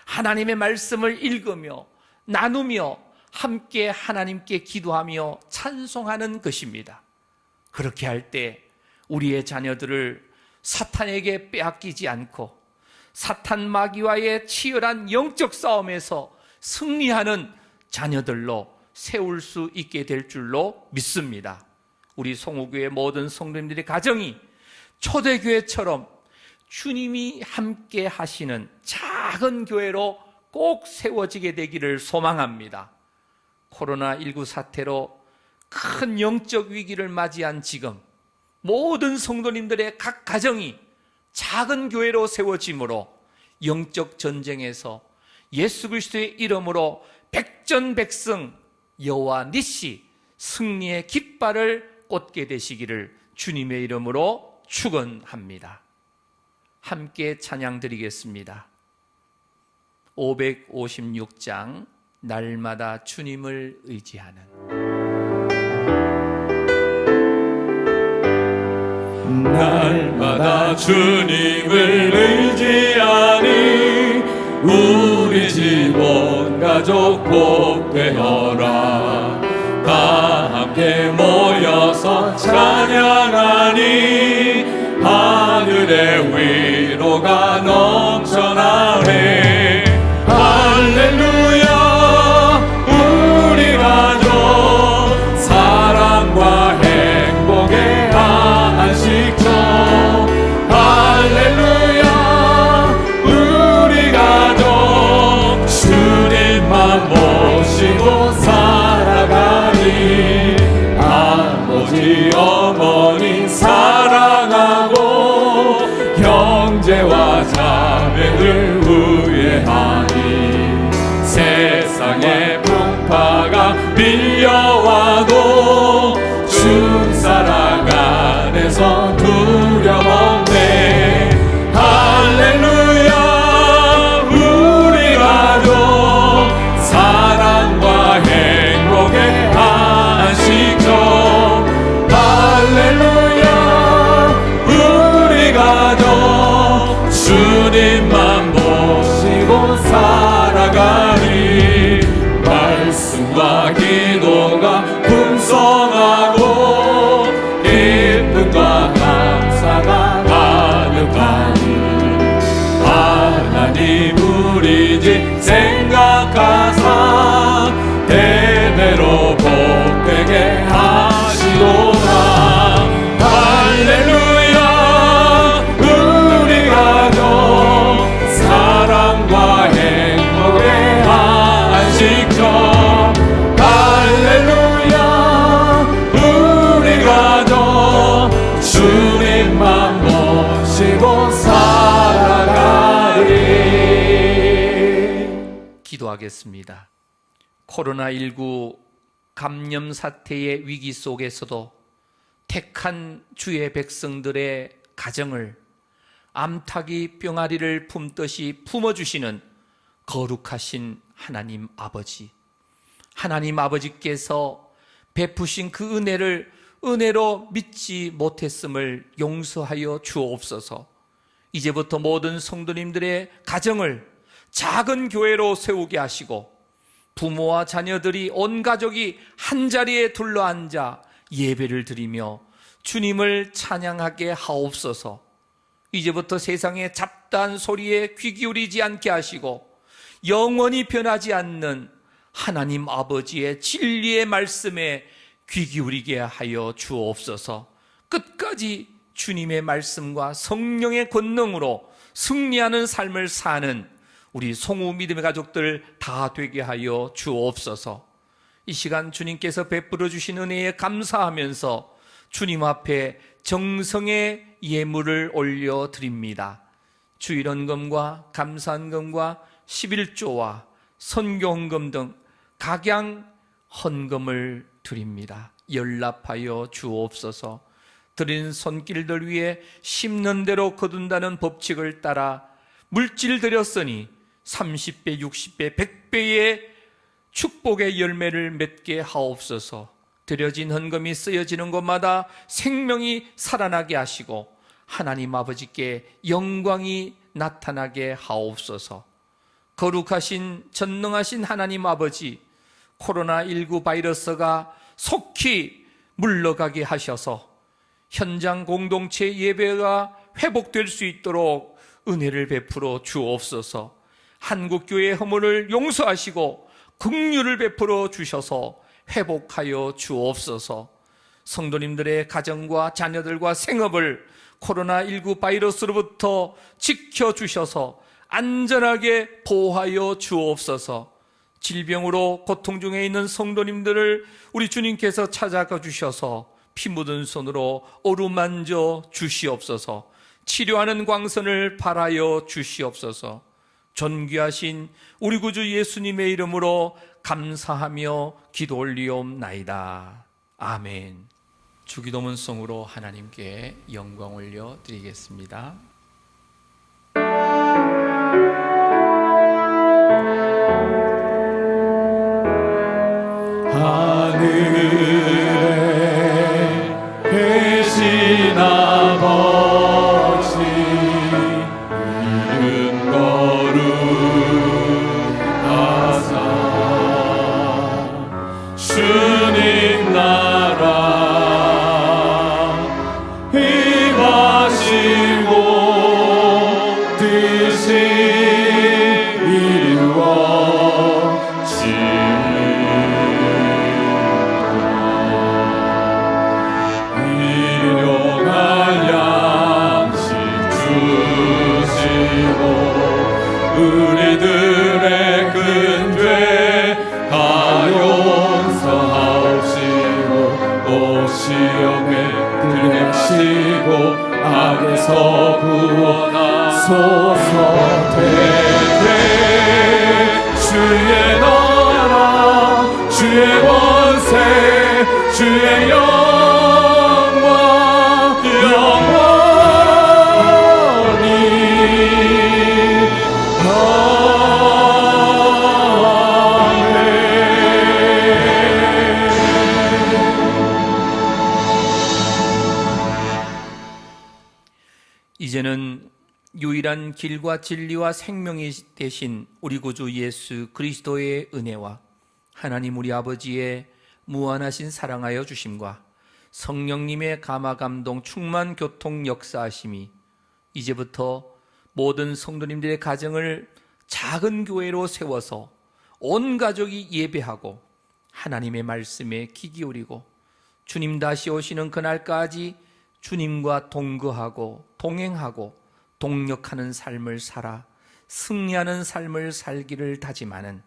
하나님의 말씀을 읽으며 나누며 함께 하나님께 기도하며 찬송하는 것입니다. 그렇게 할 때 우리의 자녀들을 사탄에게 빼앗기지 않고 사탄 마귀와의 치열한 영적 싸움에서 승리하는 자녀들로 세울 수 있게 될 줄로 믿습니다. 우리 송호교회 모든 성도님들의 가정이 초대교회처럼 주님이 함께 하시는 작은 교회로 꼭 세워지게 되기를 소망합니다. 코로나19 사태로 큰 영적 위기를 맞이한 지금 모든 성도님들의 각 가정이 작은 교회로 세워짐으로 영적 전쟁에서 예수 그리스도의 이름으로 백전백승 여호와 니시 승리의 깃발을 꽂게 되시기를 주님의 이름으로 축원합니다. 함께 찬양 드리겠습니다. 556장 날마다 주님을 의지하는. 날마다 주님을 의지하니 우리 집 온 가족 복되어라. 다 함께 모여서 찬양하니 하늘의 위로가 넘쳐나네. 할렐루야. 우리 가족 사랑과 행복의 안식처. 할렐루야. 우리 가족 주님만 모시고 살아가니 아버지 어머니 사랑하고 형제와 자매들 우애하니 세상의 풍파가 밀려와도 주 사랑 안에서 두려움 없네. 할렐루야. 우리 가족 사랑과 행복의 안식처. 할렐루야. 우리 가족 주님만 모시고 살아가니 말씀과 기도가 풍성하고 기쁨과 감사가 가득하니 하나님 우리 집 생각하사 대대 기도하겠습니다. 코로나19 감염 사태의 위기 속에서도 택한 주의 백성들의 가정을 암탉이 뿅아리를 품듯이 품어주시는 거룩하신 하나님 아버지, 하나님 아버지께서 베푸신 그 은혜를 은혜로 믿지 못했음을 용서하여 주옵소서. 이제부터 모든 성도님들의 가정을 작은 교회로 세우게 하시고 부모와 자녀들이 온 가족이 한자리에 둘러앉아 예배를 드리며 주님을 찬양하게 하옵소서. 이제부터 세상의 잡다한 소리에 귀 기울이지 않게 하시고 영원히 변하지 않는 하나님 아버지의 진리의 말씀에 귀 기울이게 하여 주옵소서. 끝까지 주님의 말씀과 성령의 권능으로 승리하는 삶을 사는 우리 송우 믿음의 가족들 다 되게 하여 주옵소서. 이 시간 주님께서 베풀어 주신 은혜에 감사하면서 주님 앞에 정성의 예물을 올려드립니다. 주일헌금과 감사헌금과 11조와 선교헌금 등 각양 헌금을 드립니다. 연락하여 주옵소서. 드린 손길들 위에 심는 대로 거둔다는 법칙을 따라 물질 드렸으니 30배, 60배, 100배의 축복의 열매를 맺게 하옵소서. 드려진 헌금이 쓰여지는 곳마다 생명이 살아나게 하시고 하나님 아버지께 영광이 나타나게 하옵소서. 거룩하신 전능하신 하나님 아버지, 코로나19 바이러스가 속히 물러가게 하셔서 현장 공동체 예배가 회복될 수 있도록 은혜를 베풀어 주옵소서. 한국교회의 허물을 용서하시고 긍휼을 베풀어 주셔서 회복하여 주옵소서. 성도님들의 가정과 자녀들과 생업을 코로나19 바이러스로부터 지켜주셔서 안전하게 보호하여 주옵소서. 질병으로 고통 중에 있는 성도님들을 우리 주님께서 찾아가 주셔서 피 묻은 손으로 어루만져 주시옵소서. 치료하는 광선을 발하여 주시옵소서. 존귀하신 우리 구주 예수님의 이름으로 감사하며 기도 올리옵나이다. 아멘. 주기도문성으로 하나님께 영광 올려 드리겠습니다. 하늘에 계신 아버지 이름 거룩하사 주님 나라 임하시고 뜻이 우리들의 큰 죄 다 용서하옵시고 또 시험에 들게 하시고 악에서 구원하소서. 대대 주의 나라 주의 권세 주의 영광 영원히 이제는 유일한 길과 진리와 생명이 되신 우리 구주 예수 그리스도의 은혜와 하나님 우리 아버지의 무한하신 사랑하여 주심과 성령님의 감화 감동 충만 교통 역사하심이 이제부터 모든 성도님들의 가정을 작은 교회로 세워서 온 가족이 예배하고 하나님의 말씀에 귀 기울이고 주님 다시 오시는 그날까지 주님과 동거하고 동행하고 동력하는 삶을 살아 승리하는 삶을 살기를 다짐하는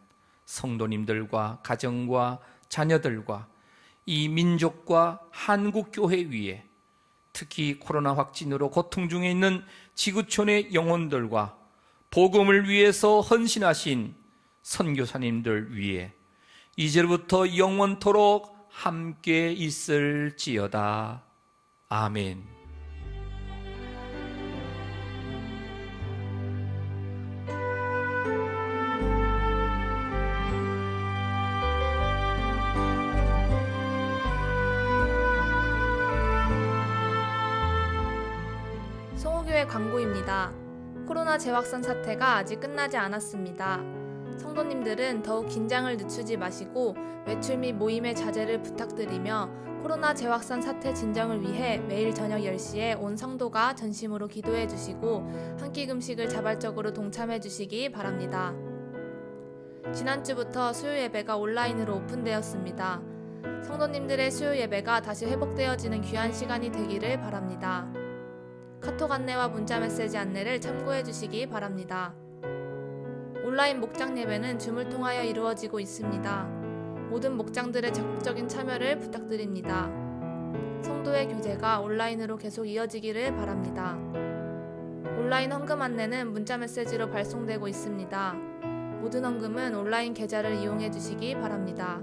성도님들과 가정과 자녀들과 이 민족과 한국교회 위에 특히 코로나 확진으로 고통 중에 있는 지구촌의 영혼들과 복음을 위해서 헌신하신 선교사님들 위해 이제부터 영원토록 함께 있을지어다. 아멘. 송호교회 광고입니다. 코로나 재확산 사태가 아직 끝나지 않았습니다. 성도님들은 더욱 긴장을 늦추지 마시고 외출 및 모임의 자제를 부탁드리며 코로나 재확산 사태 진정을 위해 매일 저녁 10시에 온 성도가 전심으로 기도해 주시고 한 끼 금식을 자발적으로 동참해 주시기 바랍니다. 지난주부터 수요 예배가 온라인으로 오픈되었습니다. 성도님들의 수요 예배가 다시 회복되어지는 귀한 시간이 되기를 바랍니다. 카톡 안내와 문자 메시지 안내를 참고해 주시기 바랍니다. 온라인 목장 예배는 줌을 통하여 이루어지고 있습니다. 모든 목장들의 적극적인 참여를 부탁드립니다. 성도의 교제가 온라인으로 계속 이어지기를 바랍니다. 온라인 헌금 안내는 문자 메시지로 발송되고 있습니다. 모든 헌금은 온라인 계좌를 이용해 주시기 바랍니다.